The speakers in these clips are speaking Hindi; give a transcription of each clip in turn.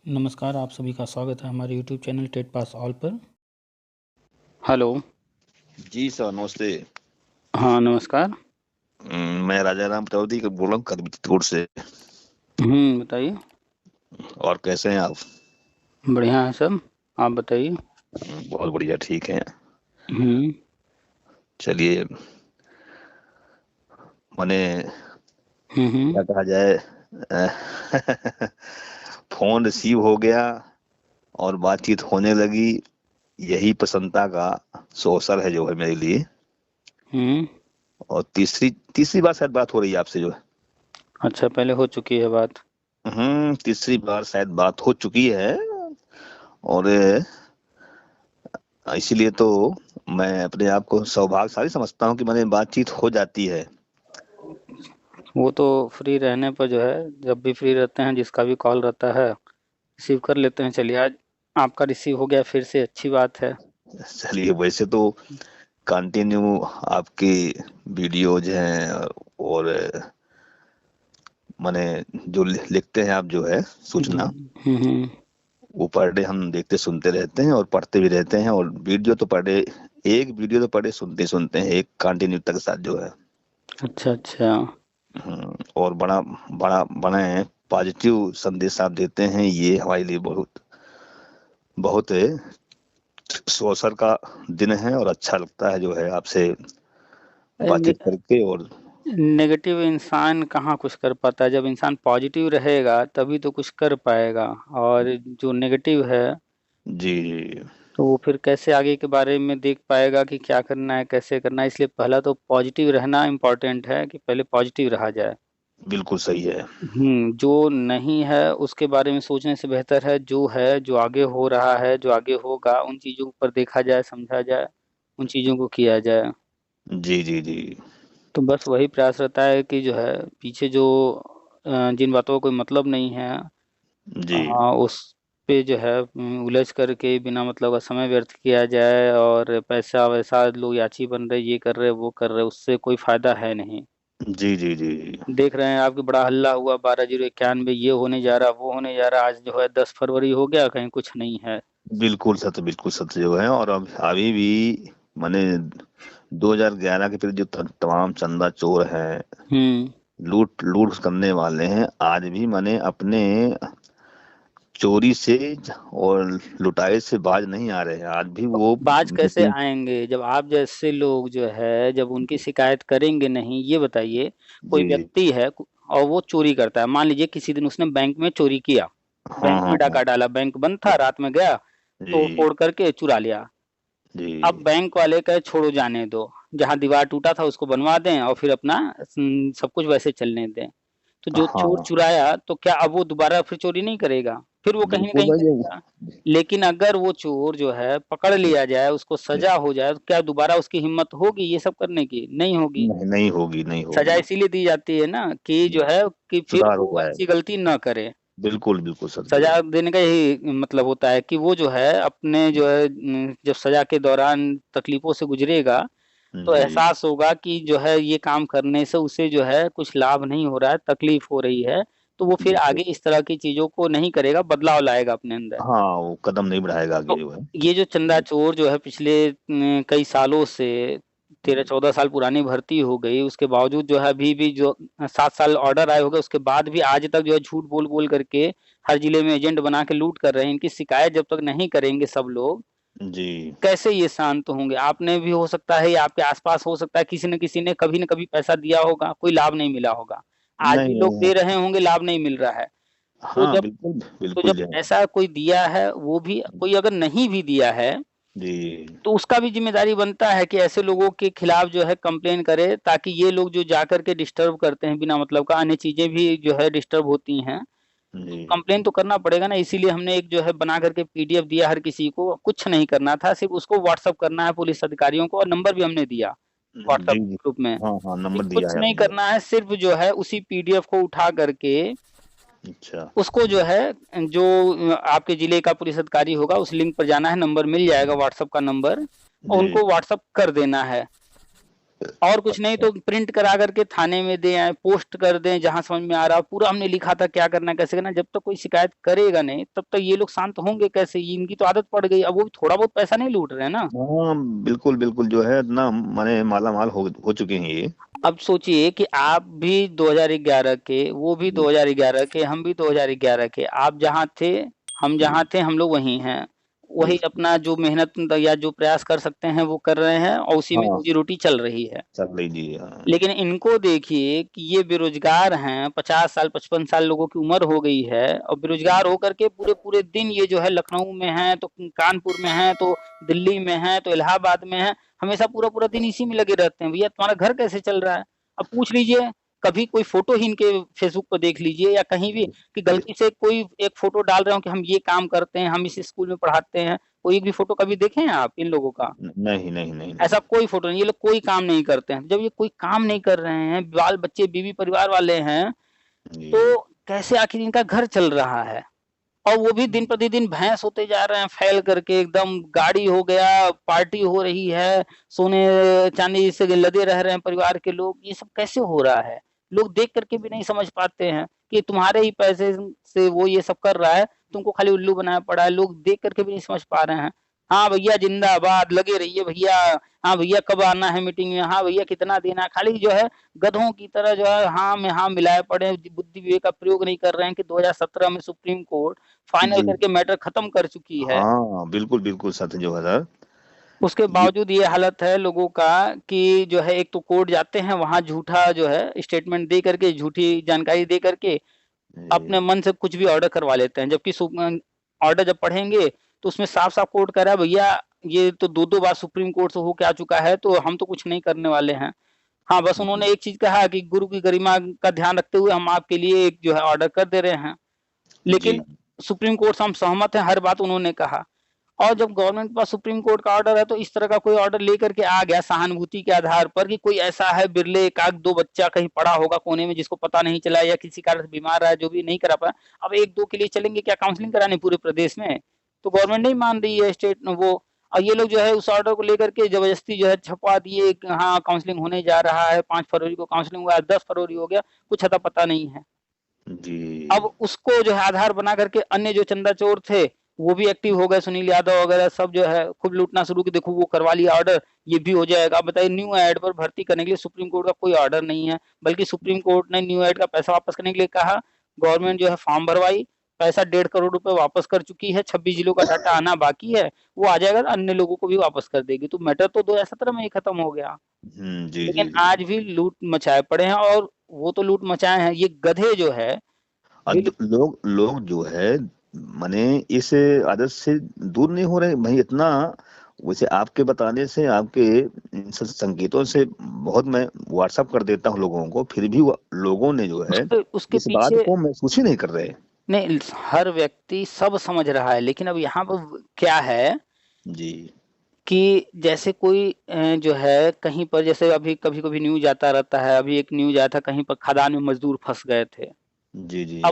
नमस्कार, आप सभी का स्वागत है हमारे YouTube channel TET pass all पर। हेलो। जी सर, नमस्ते। हाँ, नमस्कार। मैं राजा राम पटौदी का बोल रहा हूँ करबितपुर से। बताइए। और कैसे हैं आप? बढ़िया है सब, आप बताइए। बहुत बढ़िया, ठीक है। हम्म। चलिए, मैंने हम्म। क्या कहा जाए अ, फोन रिसीव हो गया और बातचीत होने लगी। यही प्रसन्नता का अवसर है जो है मेरे लिए। हम्म। और तीसरी तीसरी बार शायद बात हो रही है आपसे जो है। अच्छा, पहले हो चुकी है बात। तीसरी बार शायद बात हो चुकी है। और इसीलिए तो मैं अपने आप को सौभाग्यशाली समझता हूँ कि मैंने बातचीत हो जाती है। वो तो फ्री रहने पर जो है, जब भी फ्री रहते हैं जिसका भी कॉल रहता है रिसीव कर लेते हैं। चलिए, आज आपका रिसीव हो गया फिर से, अच्छी बात है। चलिए, वैसे तो कंटिन्यू आपकी वीडियोज हैं और माने जो लिखते हैं आप जो है जी। सूचना, हम्म। वो पर डे हम देखते सुनते रहते हैं और पढ़ते भी रहते हैं। और वीडियो तो पर डे, एक वीडियो तो पर डे सुनते सुनते हैं, एक कंटिन्यू तक साथ जो है। अच्छा अच्छा। और बड़ा बड़ा बड़े पॉजिटिव संदेश आप देते हैं, ये हमारे लिए बहुत बहुत अवसर का दिन है। और अच्छा लगता है जो है आपसे बातचीत करके। और नेगेटिव इंसान कहाँ कुछ कर पाता है, जब इंसान पॉजिटिव रहेगा तभी तो कुछ कर पाएगा। और जो नेगेटिव है जी जी, तो वो फिर कैसे आगे के बारे में देख पाएगा कि क्या करना है कैसे करना है। इसलिए पहला तो पॉजिटिव रहना इम्पोर्टेंट है, कि पहले पॉजिटिव रहा जाए। बिल्कुल सही है। जो नहीं है उसके बारे में सोचने से बेहतर है जो है, जो आगे हो रहा है, जो आगे होगा, उन चीजों पर देखा जाए, समझा जाए, उन चीजों को किया जाए। जी जी जी तो बस वही प्रयास रहता है कि जो है पीछे जो जिन बातों का कोई मतलब नहीं है, जी उस पे जो है उलझ करके बिना मतलब का समय व्यर्थ किया जाए, और पैसा वैसा लोग याची बन रहे, ये कर रहे वो कर रहे, उससे कोई फायदा है नहीं। जी जी जी। देख रहे हैं आपके, बड़ा हल्ला हुआ 12/091, ये होने जा रहा वो होने जा रहा, आज जो है 10 फरवरी हो गया, कहीं कुछ नहीं है। बिल्कुल सत्य जो है। और अब अभी भी मैंने 2011 के फिर जो तमाम चंदा चोर हैं, हम्म। लूट लूट करने वाले हैं, आज भी मैंने अपने चोरी से और लुटाई से बाज नहीं आ रहे हैं। आज भी वो बाज कैसे आएंगे जब आप जैसे लोग जो है, जब उनकी शिकायत करेंगे नहीं। ये बताइए, कोई जी। व्यक्ति है और वो चोरी करता है, मान लीजिए किसी दिन उसने बैंक में चोरी किया, हाँ बैंक हाँ में हाँ। डाका डाला, बैंक बंद था, रात में गया, तोड़ जी फोड़ करके चुरा लिया। अब जी। बैंक वाले कहे छोड़ो जाने दो, जहां दीवार टूटा था उसको बनवा दें और फिर अपना सब कुछ वैसे चलने दें। तो जो चोर हाँ, चुराया तो क्या अब वो दोबारा फिर चोरी नहीं करेगा? फिर वो कहीं ना बिल्कुल कहीं भाई। करेगा। लेकिन अगर वो चोर जो है पकड़ लिया जाए, उसको सजा हो जाए, तो क्या दोबारा उसकी हिम्मत होगी ये सब करने की? नहीं होगी। नहीं, नहीं होगी, नहीं सजा होगी। इसीलिए दी जाती है ना, कि जो है कि फिर सुधार हो वो जाए। ऐसी गलती न करे। बिल्कुल बिल्कुल सत्य जो है। सजा देने का यही मतलब होता है कि वो जो है अपने जो है जब सजा के दौरान तकलीफों से गुजरेगा तो जी। एहसास होगा कि जो है ये काम करने से उसे जो है कुछ लाभ नहीं हो रहा है, तकलीफ हो रही है। तो वो फिर बिल्कुल। आगे इस तरह की चीजों को नहीं करेगा, बदलाव लाएगा अपने अंदर। हाँ, वो कदम नहीं बढ़ाएगा आगे तो जो है। ये जो चंदा चोर जो है पिछले कई सालों से, 13-14 साल पुरानी भर्ती हो गई, उसके बावजूद जो है अभी भी जो 7 साल ऑर्डर आए हो गए, उसके बाद भी आज तक जो है झूठ बोल बोल करके हर जिले में एजेंट बना के लूट कर रहे हैं। इनकी शिकायत जब तक नहीं करेंगे सब लोग, जी। कैसे ये शांत होंगे? आपने भी हो सकता है या आपके आसपास हो सकता है किसी न किसी ने कभी न कभी पैसा दिया होगा, कोई लाभ नहीं मिला होगा। आज नहीं भी लोग नहीं। दे रहे होंगे, लाभ नहीं मिल रहा है। तो हाँ, जब बिल्कुल तो बिल्कुल जब जो है। ऐसा कोई दिया है, वो भी कोई अगर नहीं भी दिया है जी तो उसका भी जिम्मेदारी बनता है कि ऐसे लोगों के खिलाफ जो है कंप्लेन करे, ताकि ये लोग जो जाकर के डिस्टर्ब करते हैं बिना मतलब का, अन्य चीजें भी जो है डिस्टर्ब होती हैं, तो जी। कंप्लेन तो करना पड़ेगा ना। इसीलिए हमने एक जो है बना करके पीडीएफ दिया, हर किसी को कुछ नहीं करना था, सिर्फ उसको व्हाट्सअप करना है पुलिस अधिकारियों को, और नंबर भी हमने दिया व्हाट्सएप जी जी। ग्रुप में हाँ हाँ, कि नंबर दिया कुछ है नहीं आपने। करना है, सिर्फ जो है उसी पीडीएफ को उठा करके अच्छा। उसको जो है, जो आपके जिले का पुलिस अधिकारी होगा उस लिंक पर जाना है, नंबर मिल जाएगा व्हाट्सएप का नंबर, और जी उनको व्हाट्सएप कर देना है। और कुछ नहीं तो प्रिंट करा करके थाने में दे आए, पोस्ट कर दें जहां समझ में आ रहा, पूरा हमने लिखा था क्या करना है कैसे करना है। जब तक कोई शिकायत करेगा नहीं तब तक ये लोग शांत होंगे कैसे? इनकी तो आदत पड़ गई, अब वो भी थोड़ा बहुत पैसा नहीं लूट रहे हैं ना। हाँ बिल्कुल बिल्कुल, जो है इतना माने माला माल हो चुके हैं ये। अब सोचिए कि आप भी 2011 के, वो भी जी 2011 के, हम भी 2011 के, आप जहाँ थे हम जी जहाँ थे, हम लोग वहीं हैं। वही जी। अपना जो मेहनत या जो प्रयास कर सकते हैं वो कर रहे हैं और उसी में हाँ रोजी रोटी चल रही है। चल रही जी, हाँ। लेकिन इनको देखिए कि ये बेरोजगार हैं, 50 साल 55 साल लोगों की उम्र हो गई है और बेरोजगार होकर के पूरे पूरे दिन ये जो है लखनऊ में है तो कानपुर में है तो दिल्ली में है तो इलाहाबाद में है, हमेशा पूरा पूरा दिन इसी में लगे रहते हैं। भैया तुम्हारा घर कैसे चल रहा है? अब पूछ लीजिए, कभी कोई फोटो ही इनके फेसबुक पर देख लीजिए या कहीं भी कि गलती से कोई एक फोटो डाल रहे हो कि हम ये काम करते हैं, हम इस स्कूल में पढ़ाते हैं, कोई भी फोटो कभी देखे हैं आप इन लोगों का? नहीं नहीं नहीं ऐसा नहीं। कोई फोटो नहीं, ये लोग कोई काम नहीं करते हैं। जब ये कोई काम नहीं कर रहे हैं, बाल बच्चे बीवी परिवार वाले हैं, जी तो कैसे आखिर इनका घर चल रहा है? और वो भी दिन प्रतिदिन भैंस होते जा रहे हैं फैल करके, एकदम गाड़ी हो गया, पार्टी हो रही है, सोने चांदी से लदे रह रहे हैं परिवार के लोग। ये सब कैसे हो रहा है? लोग देख करके भी नहीं समझ पाते हैं कि तुम्हारे ही पैसे से वो ये सब कर रहा है, तुमको खाली उल्लू बनाया पड़ा है। लोग देख करके भी नहीं समझ पा रहे हैं। हाँ भैया जिंदाबाद, लगे रहिए भैया। हाँ भैया कब आना है मीटिंग में? हाँ भैया कितना देना है? खाली जो है गधों की तरह जो है हाँ में हाँ मिलाए पड़े हैं, बुद्धि विवेक का प्रयोग नहीं कर रहे हैं कि 2017 में सुप्रीम कोर्ट फाइनल जी। करके मैटर खत्म कर चुकी है। हाँ बिल्कुल बिल्कुल सत्य जो है सर। उसके ये बावजूद ये हालत है लोगों का कि जो है एक तो कोर्ट जाते हैं वहां झूठा जो है स्टेटमेंट दे करके, झूठी जानकारी दे करके अपने मन से कुछ भी ऑर्डर करवा लेते हैं, जबकि ऑर्डर जब पढ़ेंगे तो उसमें साफ साफ कोर्ट कह रहा है भैया ये तो दो दो बार सुप्रीम कोर्ट से होके आ चुका है तो हम तो कुछ नहीं करने वाले हैं। हाँ बस उन्होंने एक चीज कहा कि गुरु की गरिमा का ध्यान रखते हुए हम आपके लिए एक जो है ऑर्डर कर दे रहे हैं। जी लेकिन सुप्रीम कोर्ट से हम सहमत हैं, हर बात उन्होंने कहा। और जब गवर्नमेंट के पास सुप्रीम कोर्ट का ऑर्डर है तो इस तरह का कोई ऑर्डर लेकर के आ गया सहानुभूति के आधार पर कि कोई ऐसा है बिरले एक आध दो बच्चा कहीं पड़ा होगा कोने में जिसको पता नहीं चला या किसी कारण से बीमार रहा है जो भी नहीं करा पाया, अब एक दो के लिए चलेंगे क्या काउंसलिंग कराने पूरे प्रदेश में? तो गवर्नमेंट नहीं मान रही है स्टेट वो। और ये लोग जो है उस ऑर्डर को लेकर के जबरदस्ती जो है छपवा दिए कि हाँ काउंसलिंग होने जा रहा है, 5 फरवरी को काउंसलिंग हुआ, 10 फरवरी हो गया, कुछ अता पता नहीं है। जी अब उसको जो है आधार बना करके अन्य जो चंदा चोर थे वो भी एक्टिव हो गए, सुनील यादव वगैरह सब जो है खूब लूटना शुरू की, देखो वो करवा लिया ऑर्डर, ये भी हो जाएगा। अब बताइए न्यू एड पर भर्ती करने के लिए सुप्रीम कोर्ट का कोई ऑर्डर नहीं है, बल्कि सुप्रीम कोर्ट ने न्यू एड का पैसा वापस करने के लिए कहा। गवर्नमेंट जो है फॉर्म भरवाई, पैसा 1.5 करोड़ रुपए वापस कर चुकी है, 26 जिलों का डाटा आना बाकी है, वो आ जाएगा तो अन्य लोगों को भी वापस कर देगी। तो मैटर तो 2017 में ही खत्म हो गया, जी लेकिन जी जी। आज भी लूट मचाए पड़े हैं। और वो तो लूट मचाए हैं, ये गधे जो है लोग लोग जो है माने इस आदत से दूर नहीं हो रहे भाई इतना। वैसे आपके बताने से, आपके इन सब संकेतों से बहुत मैं व्हाट्सअप कर देता हूँ लोगों को, फिर भी लोगों ने जो है उसके उसके इस बात पीछे को महसूस ही नहीं कर रहे। नहीं, हर व्यक्ति सब समझ रहा है, लेकिन अब यहाँ पर क्या है जी कि जैसे कोई जो है कहीं पर, जैसे अभी कभी कभी न्यूज आता रहता है, अभी एक न्यूज आया था कहीं पर खदान में मजदूर फंस गए थे। जी जी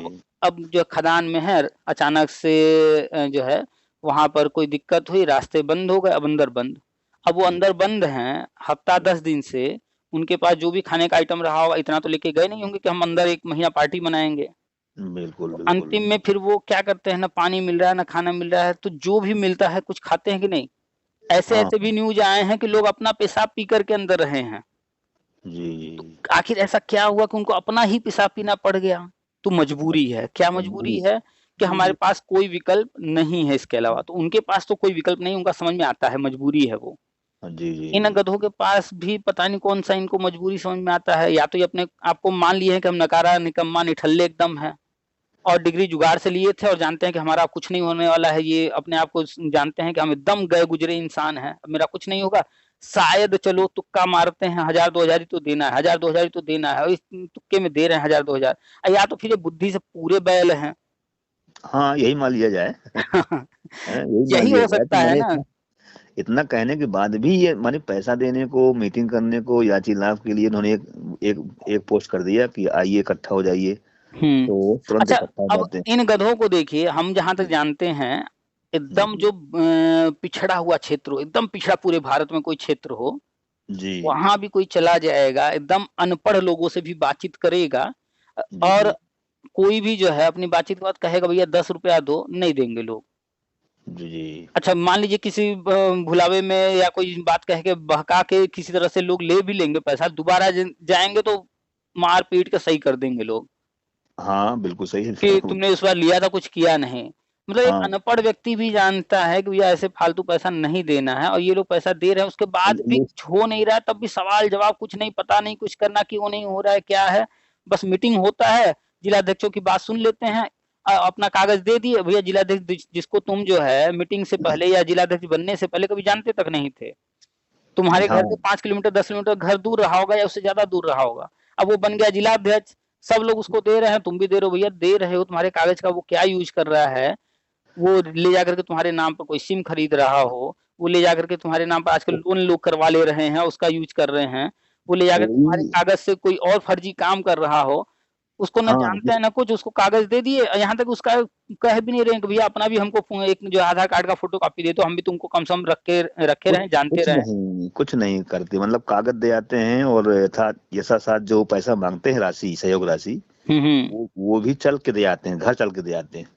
अब जो खदान में है अचानक से जो है वहां पर कोई दिक्कत हुई, रास्ते बंद हो गए, अब अंदर बंद। अब वो अंदर बंद हैं हफ्ता 10 दिन से, उनके पास जो भी खाने का आइटम रहा होगा इतना तो लेके गए नहीं होंगे कि हम अंदर 1 महीना पार्टी मनाएंगे। बिल्कुल तो बिल्कुल। अंतिम में फिर वो क्या करते हैं, ना पानी मिल रहा है ना खाना मिल रहा है, तो जो भी मिलता है कुछ खाते हैं कि नहीं। ऐसे हाँ ऐसे भी न्यूज आए हैं कि लोग अपना पेशाब पी करके अंदर रहे हैं। जी तो आखिर ऐसा क्या हुआ कि उनको अपना ही पेशाब पीना पड़ गया? तो मजबूरी है, क्या मजबूरी मजबूरी। है कि हमारे जी पास कोई विकल्प नहीं है इसके अलावा। तो उनके पास तो कोई विकल्प नहीं, उनका समझ में आता है मजबूरी है वो। जी जी इन जी गधों के पास भी पता नहीं कौन सा इनको मजबूरी समझ में आता है, या तो ये अपने आपको मान लिए हैं कि हम नकारा निकम्मा निठल्ले एकदम है और डिग्री जुगाड़ से लिए थे और जानते हैं कि हमारा कुछ नहीं होने वाला है, ये अपने आप को जानते हैं कि हम एकदम गए गुजरे इंसान हैं, अब मेरा कुछ नहीं होगा, शायद चलो तुक्का मारते हैं, 1000-2000 ही तो देना है, 1000-2000 ही तो देना है, और इस तुक्के में दे रहे हैं 1000-2000, या तो फिर ये बुद्धि से पूरे बैल हैं। हाँ यही मान लिया जाए। यही मान यही लिया हो जाए सकता तो है मैंने ना। इतना कहने के बाद भी ये माने पैसा देने को, मीटिंग करने को, याची लाभ के लिए उन्होंने एक एक पोस्ट कर दिया कि आइए इकट्ठा हो जाइए, हम्म। तो तुरंत अच्छा, इकट्ठा हो अब जाते हैं। इन गधों को देखिए, हम जहां तक जानते हैं जी एकदम जो पिछड़ा हुआ क्षेत्र हो, एकदम पिछड़ा पूरे भारत में कोई क्षेत्र हो, जी वहां भी कोई चला जाएगा, एकदम अनपढ़ लोगों से भी बातचीत करेगा, जी और जी कोई भी जो है अपनी बातचीत के बाद कहेगा भैया 10 रुपया दो, नहीं देंगे लोग। जी जी। अच्छा मान लीजिए किसी भुलावे में या कोई बात कह के बहका के किसी तरह से लोग ले भी लेंगे पैसा, दोबारा जाएंगे तो मार पीट के सही कर देंगे लोग हाँ बिल्कुल सही है। कि तुमने इस बार लिया था कुछ किया नहीं। मतलब एक हाँ अनपढ़ व्यक्ति भी जानता है कि भैया ऐसे फालतू पैसा नहीं देना है, और ये लोग पैसा दे रहे हैं, उसके बाद भी ये कुछ हो नहीं रहा है, तब भी सवाल जवाब कुछ नहीं, पता नहीं कुछ करना क्यों नहीं हो रहा है, क्या है। बस मीटिंग होता है, जिलाध्यक्षों की बात सुन लेते हैं, अपना कागज दे दिए भैया। जिलाध्यक्ष जिसको तुम जो है मीटिंग से पहले या जिलाध्यक्ष बनने से पहले कभी जानते तक नहीं थे, तुम्हारे घर से हाँ 5 किलोमीटर 10 किलोमीटर घर दूर रहा होगा या उससे ज्यादा दूर रहा होगा, अब वो बन गया जिलाध्यक्ष, सब लोग उसको दे रहे हैं, तुम भी दे रहे हो, भैया दे रहे हो, तुम्हारे कागज का वो क्या यूज कर रहा है, वो ले जाकर के तुम्हारे नाम पर कोई सिम खरीद रहा हो, वो ले जाकर के तुम्हारे नाम पर आजकल लोन लोग करवा ले रहे हैं, उसका यूज कर रहे हैं, वो ले जाकर तुम्हारे कोई कागज से कोई और फर्जी काम कर रहा हो, उसको न हाँ जानते हैं न कुछ, उसको कागज दे दिए, यहाँ तक उसका कह भी नहीं रहे कि भैया अपना भी हमको एक जो आधार कार्ड का फोटो कॉपी दे दो, हम भी तुमको कम से कम रखे कुछ रहें, जानते रहें। कुछ नहीं करते, मतलब कागज दे आते हैं और यथा साथ जो पैसा मांगते हैं, राशि, सहयोग राशि, हम्म। वो भी चल के दे आते हैं, घर चल के दे आते हैं।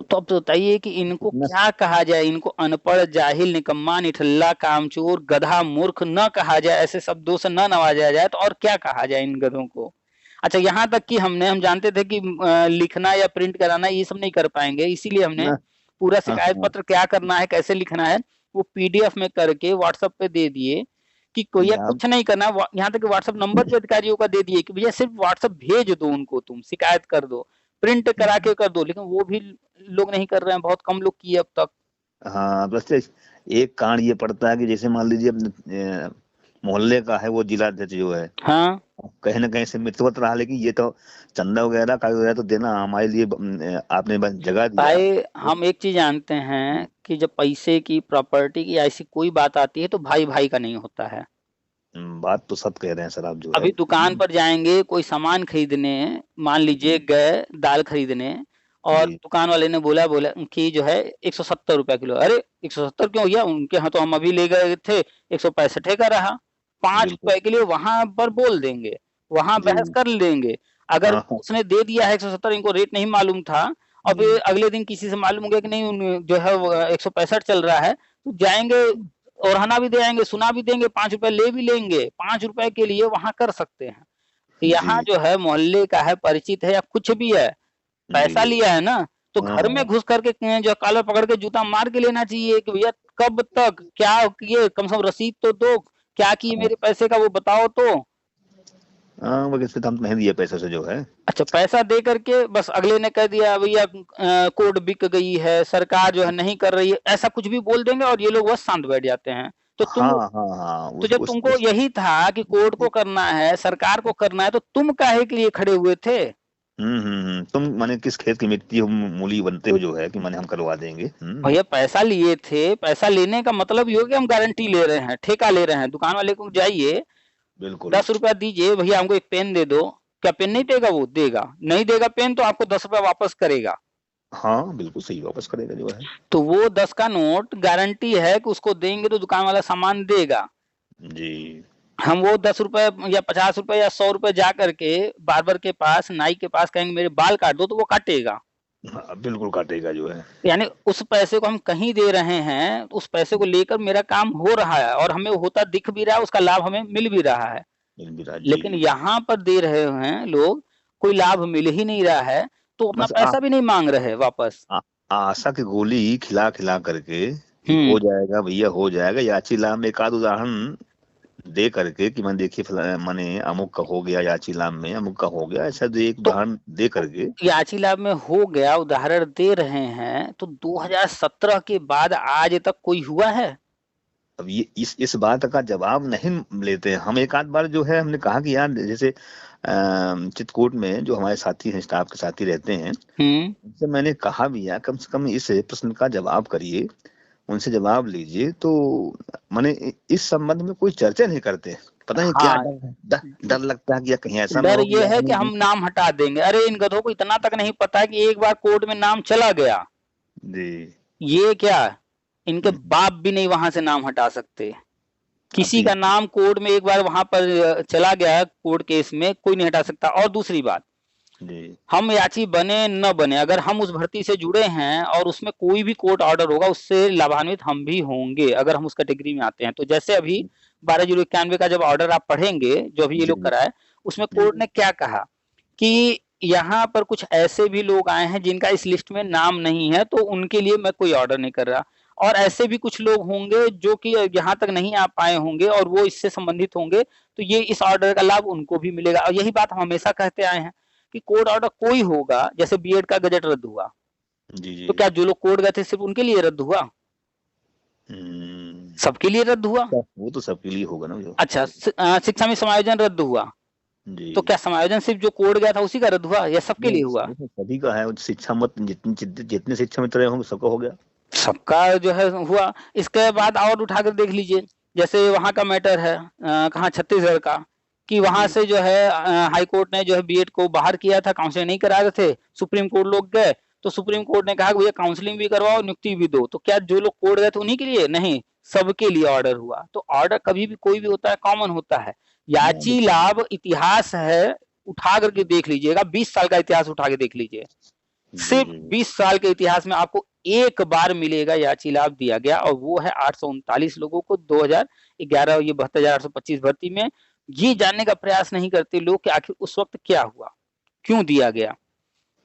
तो अब तो बताइए कि इनको इतना क्या कहा जाए, इनको अनपढ़ जाहिल निकम्मा निठल्ला कामचोर गधा मूर्ख न कहा जाए, ऐसे शब्दों से न नवाजा जाए तो और क्या कहा जाए इन गधों को। अच्छा यहाँ तक कि हम जानते थे कि लिखना या प्रिंट कराना ये सब नहीं कर पाएंगे, इसीलिए हमने ना। पूरा हाँ शिकायत हाँ। पत्र क्या करना है कैसे लिखना है वो पीडीएफ में करके व्हाट्सएप पे दे दिए कि कोई या यहाँ कुछ नहीं करना, यहाँ तक कि व्हाट्सएप नंबर भी अधिकारियों का दे दिए कि भैया सिर्फ व्हाट्सएप भेज दो उनको, तुम शिकायत कर दो, प्रिंट करा के कर दो, लेकिन वो भी लोग नहीं कर रहे हैं, बहुत कम लोग किए अब तक। हाँ बस एक कांड ये पड़ता है कि जैसे मान लीजिए अपने मोहल्ले का है वो जिलाध्यक्ष जो है, हाँ कहीं ना कहीं से मित्रवत रहा, लेकिन ये तो चंदा वगैरह कागज वगैरह तो देना हमारे लिए आपने बस जगह दिया। भाई, हम एक चीज जानते हैं कि जब पैसे की प्रॉपर्टी की ऐसी कोई बात आती है तो भाई भाई का नहीं होता है। बात तो सब कह रहे हैं सर आप जो है। अभी दुकान पर जाएंगे कोई सामान खरीदने, मान लीजिए गए दाल खरीदने, और जी दुकान वाले ने बोला बोला कि जो है 170 रुपया किलो, अरे 170 क्यों भैया, उनके यहाँ तो हम अभी ले गए थे 165 का रहा, पांच बिल्कुल। रुपए के लिए वहां पर बोल देंगे, वहां जी बहस कर लेंगे। अगर हाँ हाँ। उसने दे दिया है 170, इनको रेट नहीं मालूम था, और फिर अगले दिन किसी से मालूम हो गया कि नहीं जो है 165 चल रहा है, तो जाएंगे ओढ़ाना भी दे आएंगे, सुना भी देंगे, 5 रुपए ले भी लेंगे, 5 रुपए के लिए वहां कर सकते हैं। यहाँ जी जो है मोहल्ले का है, परिचित है या कुछ भी है, जी पैसा जी। लिया है ना, तो हाँ घर में हाँ। घुस करके जो कॉलर पकड़ के जूता मार के लेना चाहिए कि भैया कब तक क्या किए, कम से कम रसीद तो दो, क्या किए हाँ मेरे पैसे का वो बताओ तो। हाँ, वो किसी काम नहीं दिया पैसे से जो है। अच्छा पैसा दे करके बस अगले ने कह दिया भैया कोर्ट बिक गई है, सरकार जो है नहीं कर रही है, ऐसा कुछ भी बोल देंगे और ये लोग बस शांत बैठ जाते हैं। तो तुम, हाँ हाँ हाँ। तो जब तुमको यही था कि कोर्ट को करना है, सरकार को करना है, तो तुम काहे के लिए खड़े हुए थे। तुम माने किस खेत की मिट्टी हो मूली बनते हो जो है कि माने हम करवा देंगे। भैया पैसा लिए थे, पैसा लेने का मतलब ये हो कि हम गारंटी ले रहे हैं, ठेका ले रहे हैं, दुकान वाले को जाइए बिल्कुल। 10 रुपया दीजिए भैया हमको एक पेन दे दो, क्या पेन नहीं देगा, वो देगा, नहीं देगा पेन तो आपको 10 रुपया वापस करेगा। हाँ बिल्कुल सही, वापस करेगा जो है। तो वो 10 का नोट गारंटी है कि उसको देंगे तो दुकान वाला सामान देगा। जी हम वो 10 रुपए या 50 रुपए या 100 रुपए जा करके बार्बर के पास, नाई के पास कहेंगे मेरे बाल काट दो, तो वो काटेगा। हाँ, बिल्कुल काटेगा जो है। यानी उस पैसे को हम कहीं दे रहे हैं, उस पैसे को लेकर मेरा काम हो रहा है और हमें होता दिख भी रहा है, उसका लाभ हमें मिल भी रहा है। जी। लेकिन यहाँ पर दे रहे हैं लोग, कोई लाभ मिल ही नहीं रहा है, तो अपना बस पैसा भी नहीं मांग रहे वापस। आ, आशा की गोली खिला खिला करके कि हम्म। हो जाएगा भैया हो जाएगा, याची लाम में एक आध उदाहरण दे करके कि मैंने देखिए माने अमुक का हो गया, याची लाम में अमुक का हो गया, ऐसा जो एक तो उदाहरण दे करके। याची लाभ में हो गया उदाहरण दे रहे हैं, तो 2017 के बाद आज तक कोई हुआ है। अब ये इस बात का जवाब नहीं लेते हैं हम। एक आध बार जो है हमने कहा कि यार जैसे चित्रकूट में जो हमारे साथी हैं, स्टाफ के साथी रहते हैं, हम्म। उनसे मैंने कहा भी यार कम से कम इस प्रश्न का जवाब करिए, उनसे जवाब लीजिए। तो माने इस संबंध में कोई चर्चा नहीं करते। पता नहीं क्या हाँ, डर लगता है कि या कहीं ऐसा ना डर हो कि ये यार है कि हमें। हम नाम हटा देंगे, अरे इन गधों को इतना तक नहीं पता है कि एक बार कोर्ट में नाम चला गया, जी। ये क्या, इनके हम्म, बाप भी नहीं वहां से नाम हटा सकते। किसी जी का नाम कोर्ट में एक बार वहां पर चला गया कोर्ट केस में, कोई नहीं हटा सकता। और दूसरी बात, जी हम याची बने न बने, अगर हम उस भर्ती से जुड़े हैं और उसमें कोई भी कोर्ट ऑर्डर होगा, उससे लाभान्वित हम भी होंगे अगर हम उस कैटेगरी में आते हैं। तो जैसे अभी 12/091 का जब ऑर्डर आप पढ़ेंगे, जो अभी ये जी लोग कराए, उसमें जी कोर्ट ने क्या कहा कि यहाँ पर कुछ ऐसे भी लोग आए हैं जिनका इस लिस्ट में नाम नहीं है, तो उनके लिए मैं कोई ऑर्डर नहीं कर रहा। और ऐसे भी कुछ लोग होंगे जो कि यहाँ तक नहीं आ पाए होंगे और वो इससे संबंधित होंगे, तो ये इस ऑर्डर का लाभ उनको भी मिलेगा। और यही बात हम हमेशा कहते आए हैं कि कोर्ट ऑर्डर कोई होगा, जैसे बीएड का गजट रद्द हुआ, जी जी तो क्या जो लोग कोर्ट गए थे सिर्फ उनके लिए रद्द हुआ? हम्म, सबके लिए रद्द हुआ। वो तो सबके लिए होगा ना जो। अच्छा, शिक्षा में समायोजन रद्द हुआ, जी तो क्या समायोजन सिर्फ जो कोर्ट गया था उसी का रद्द हुआ या सबके लिए हुआ? वो तो सभी का है, शिक्षा मत जितने शिक्षा मित्र रहे होंगे सबका हो गया। सबका जो है हुआ। इसके बाद और उठाकर देख लीजिए, जैसे वहां का मैटर है, कहाँ, छत्तीसगढ़ का, कि वहां जी से जो है हाई कोर्ट ने जो है बीएड को बाहर किया था, काउंसलिंग नहीं करा रहे थे, सुप्रीम कोर्ट लोग गए, तो सुप्रीम कोर्ट ने कहा कि भैया काउंसलिंग भी करवाओ, नियुक्ति भी दो। तो क्या जो लोग कोर्ट गए थे उन्हीं के लिए? नहीं, सबके लिए ऑर्डर हुआ। तो ऑर्डर कभी भी कोई भी होता है, कॉमन होता है। हाँ, याची लाभ इतिहास है, उठा करके देख लीजिएगा, 20 साल का इतिहास उठा के देख लीजिए, जी सिर्फ जी 20 साल के इतिहास में आपको एक बार मिलेगा याची लाभ दिया गया, और वो है 839 लोगों को 2011 ये 72,825 भर्ती में। ये जानने का प्रयास नहीं करते लोग कि आखिर उस वक्त क्या हुआ, क्यों दिया गया।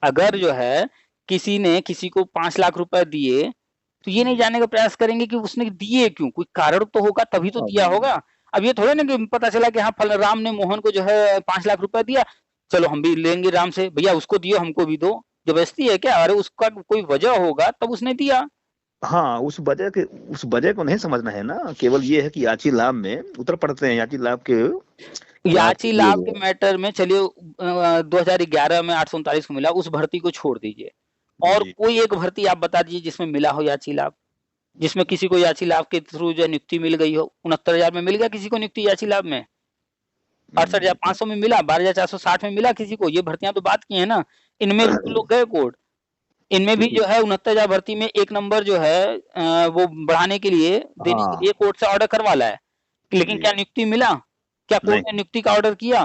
अगर जो है किसी ने किसी को 5 लाख रुपए दिए, तो ये नहीं जी जानने का प्रयास करेंगे कि उसने दिए क्यों, कोई कारण तो होगा, तभी तो हाँ, दिया होगा। अब ये थोड़े ना कि पता चला कि हाँ फल राम ने मोहन को जो है 5 लाख रुपए दिया, चलो हम भी लेंगे राम से, भैया उसको दियो हमको भी दो। जबरदस्ती है क्या? अरे उसका कोई वजह होगा तब उसने दिया। हाँ, उस वजह को नहीं समझना है ना, केवल ये है कि याची लाभ में उतर पड़ते हैं, याची लाभ के लाभ के याची लिए लाभ जो के है। मैटर में चलिए 2011 में 839 को मिला, उस भर्ती को छोड़ दीजिए, और जी कोई एक भर्ती आप बता दीजिए जिसमें मिला हो याची लाभ, जिसमें किसी को याची लाभ के थ्रू जो है नियुक्ति मिल गई हो। 69,000 में मिल गया किसी को नियुक्ति याची लाभ में? 68,500 में मिला? 12,460 में मिला किसी को? ये भर्तियां तो बात की है ना। इनमें भी तो लोग गए कोर्ट, इनमें भी जो है 69,000 भर्ती में एक नंबर जो है वो बढ़ाने के लिए, देने के हाँ लिए कोर्ट से ऑर्डर करवा लाया, लेकिन जी क्या नियुक्ति मिला? क्या कोर्ट नहीं ने नियुक्ति का ऑर्डर किया?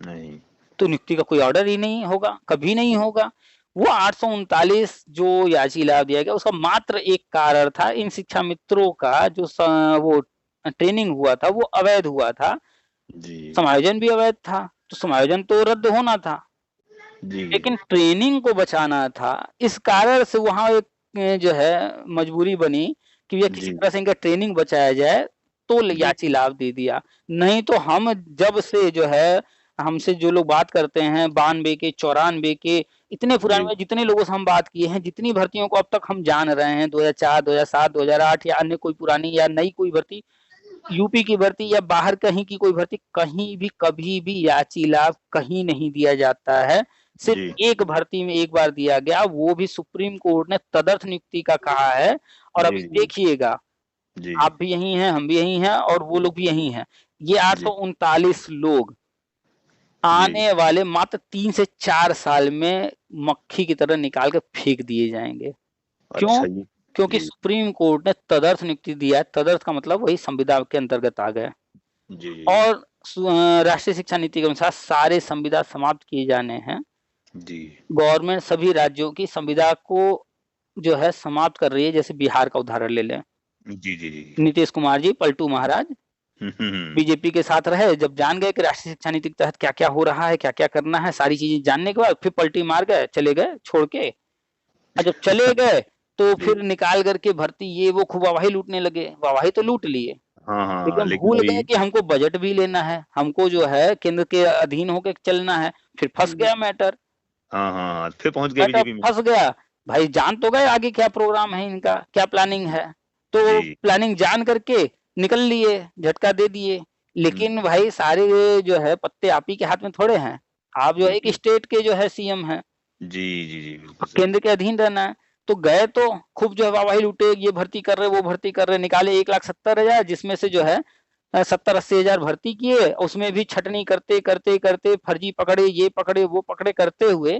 नहीं तो नियुक्ति का कोई ऑर्डर ही नहीं होगा, कभी नहीं होगा। वो 839 जो याची लाभ दिया गया, उसका मात्र एक कारण था, इन शिक्षा मित्रों का जो वो ट्रेनिंग हुआ था वो अवैध हुआ था, जी समायोजन भी अवैध था, तो समायोजन तो रद्द होना था, जी लेकिन ट्रेनिंग को बचाना था। इस कारण से वहां एक जो है मजबूरी बनी कि ये किसी जी तरह से इनका ट्रेनिंग बचाया जाए, तो जी याची लाभ दे दिया। नहीं तो हम जब से जो है, हमसे जो लोग बात करते हैं 92 के, 94 के, इतने पुराने जी में जितने लोगों से हम बात किए हैं, जितनी भर्तियों को अब तक हम जान रहे हैं, 2004, 2007, 2008 या अन्य कोई पुरानी या नई कोई भर्ती, यूपी की भर्ती या बाहर कहीं की कोई भर्ती, कहीं भी कभी भी याची लाभ कहीं नहीं दिया जाता है। सिर्फ जी एक भर्ती में एक बार दिया गया, वो भी सुप्रीम कोर्ट ने तदर्थ नियुक्ति का कहा है। और जी अभी जी देखिएगा, जी आप भी यही हैं, हम भी यही हैं, और वो लोग भी यही हैं। ये जी 839 लोग जी आने वाले मात्र 3 से 4 साल में मक्खी की तरह निकाल के फेंक दिए जाएंगे। क्यों? अच्छा जी क्योंकि जी सुप्रीम कोर्ट ने तदर्थ नियुक्ति दिया है। तदर्थ का मतलब वही संविदा के अंतर्गत आ गए। जी और राष्ट्रीय शिक्षा नीति के अनुसार सारे संविदा समाप्त किए जाने हैं। जी गवर्नमेंट सभी राज्यों की संविदा को जो है समाप्त कर रही है। जैसे बिहार का उदाहरण ले लें, जी जी जी नीतीश कुमार जी, पलटू महाराज हम्म, बीजेपी के साथ रहे, जब जान गए कि राष्ट्रीय शिक्षा नीति के तहत क्या क्या हो रहा है, क्या क्या करना है, सारी चीजें जानने के बाद फिर पलटी मार गए, चले गए छोड़ के। और जब चले गए तो जी फिर निकाल करके भर्ती ये वो खूब वाहवाही लूटने लगे। वाहवाही तो लूट लिए, हाँ हाँ, लेकिन लेकिन भूल अभी गए कि हमको बजट भी लेना है, हमको जो है केंद्र के अधीन होकर चलना है। फिर फंस गया मैटर, हाँ हाँ, फिर पहुंच गए मैटर बीजेपी में। फंस गया। भाई जान तो गए आगे क्या प्रोग्राम है इनका, क्या प्लानिंग है, तो जी प्लानिंग जान करके निकल लिए, झटका दे दिए। लेकिन भाई सारे जो है पत्ते आप ही के हाथ में थोड़े हैं। आप जो है एक जी स्टेट के जो है सीएम हैं, जी जी जी बिल्कुल सही। केंद्र के अधीन रहना है। तो गए तो खूब जो है वाहवाही लूटे, ये भर्ती कर रहे वो भर्ती कर रहे, निकाले 1,70,000, जिसमें से जो है 70-80 हजार भर्ती किए। उसमें भी छटनी करते करते करते फर्जी पकड़े, ये पकड़े वो पकड़े करते हुए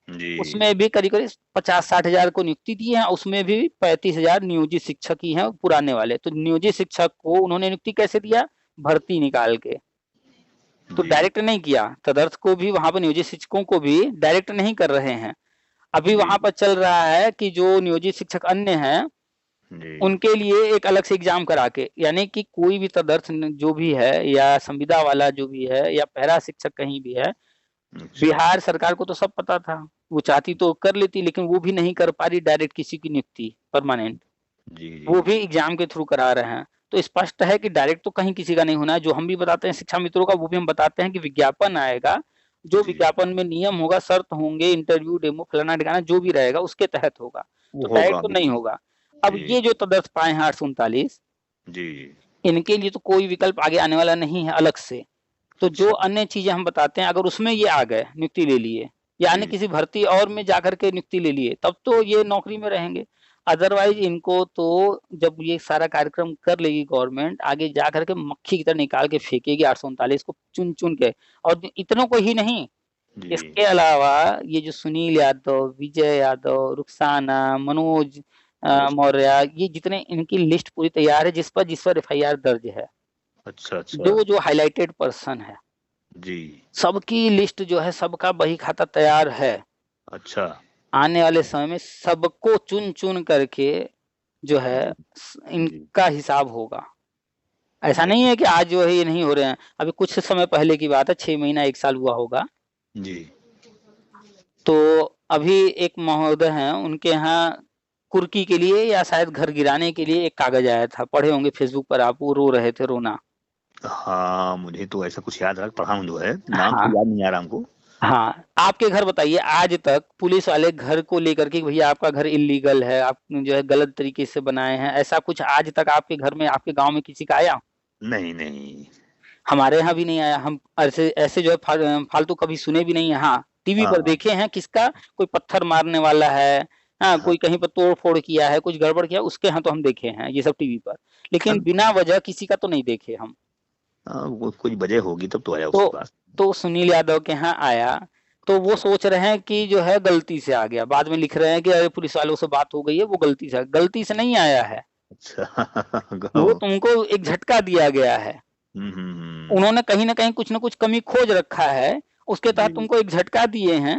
जी उसमें भी करीब करीब 50-60 हजार को नियुक्ति दी है, उसमें भी 35 हजार नियोजित शिक्षक ही हैं पुराने वाले। तो नियोजित शिक्षक को उन्होंने नियुक्ति कैसे दिया, भर्ती निकाल के, तो जी डायरेक्ट नहीं किया। तदर्थ को भी वहां पर नियोजित शिक्षकों को भी डायरेक्ट नहीं कर रहे हैं। अभी जी वहां पर चल रहा है कि जो नियोजित शिक्षक अन्य हैं जी। उनके लिए एक अलग से एग्जाम करा के, यानी कि कोई भी तदर्थ जो भी है या संविदा वाला जो भी है या पैरा शिक्षक कहीं भी है, अच्छा। बिहार सरकार को तो सब पता था, वो चाहती तो कर लेती, लेकिन वो भी नहीं कर पा रही डायरेक्ट किसी की नियुक्ति परमानेंट, जी जी वो भी जी एग्जाम के थ्रू करा रहे हैं। तो स्पष्ट है कि डायरेक्ट तो कहीं किसी का नहीं होना है। जो हम भी बताते हैं शिक्षा मित्रों का, वो भी हम बताते हैं कि विज्ञापन आएगा, जो जी। विज्ञापन में नियम होगा, शर्त होंगे, इंटरव्यू, डेमो, फलाना ठिकाना जो भी रहेगा उसके तहत होगा, वो तो होगा डायरेक्ट तो नहीं बिल्कुल। होगा। अब जी ये जो तदर्थ पाए हैं 839, जी। इनके लिए तो कोई विकल्प आगे आने वाला नहीं है अलग से। तो जो अच्छा। अन्य चीजें हम बताते हैं, अगर उसमें ये आ गए, नियुक्ति ले लिए, या अन्य जी किसी भर्ती और में जाकर के नियुक्ति ले लिए, तब तो ये नौकरी में रहेंगे। अदरवाइज इनको तो जब ये सारा कार्यक्रम कर लेगी गवर्नमेंट, आगे जा करके मक्खी की तरह निकाल के फेंकेगी 839 को चुन चुन के। और इतनों को ही नहीं, जी इसके अलावा ये जो सुनील यादव, विजय यादव, रुखसाना, मनोज मौर्य, ये जितने, इनकी लिस्ट पूरी तैयार है, जिस पर एफआईआर दर्ज है, अच्छा अच्छा। जो जो हाईलाइटेड पर्सन है, जी। सबकी लिस्ट जो है, सबका बही खाता तैयार है। अच्छा। आने वाले समय में सबको चुन चुन करके जो है जी जी। इनका हिसाब होगा। ऐसा बहुत। नहीं है कि आज जो है ये नहीं हो रहे हैं, अभी कुछ समय पहले की बात है, 6 महीना 1 साल हुआ होगा। जी। तो अभी एक महोदय हैं, उनके यहाँ कुर्की के लिए या शायद घर गिराने के लिए एक कागज आया था, पढ़े होंगे फेसबुक पर आप, वो रो रहे थे, रोना। हाँ, मुझे तो ऐसा कुछ याद है, पढ़ा हूँ जो है, नाम हाँ तो याद नहीं आ रहा हमको। हाँ, आपके घर बताइए, आज तक पुलिस वाले घर को लेकर के भैया आपका घर इलीगल है, आप जो है गलत तरीके से बनाए हैं, ऐसा कुछ आज तक आपके घर में, आपके गांव में किसी का आया? नहीं नहीं। हमारे यहाँ भी नहीं आया। हम ऐसे ऐसे जो है फालतू कभी सुने भी नहीं है। हाँ, टीवी हाँ पर हाँ देखे हैं किसका, कोई पत्थर मारने वाला है, हाँ, हाँ। कोई कहीं पर तोड़ फोड़ किया है, कुछ गड़बड़ किया, उसके यहाँ तो हम देखे हैं ये सब टीवी पर, लेकिन हाँ, बिना वजह किसी का तो नहीं देखे हम। वो कुछ वजह होगी तब तो आया तो उसके पास। सुनील यादव के यहाँ आया, तो वो सोच रहे हैं कि जो है गलती से आ गया, बाद में लिख रहे हैं कि अरे पुलिस वालों से बात हो गई है, वो गलती से नहीं आया है, अच्छा। वो गाँव। तुमको एक झटका दिया गया है। हम्म। उन्होंने कहीं ना कहीं कुछ ना कुछ कमी खोज रखा है, उसके तहत जी। तुमको एक झटका दिए हैं।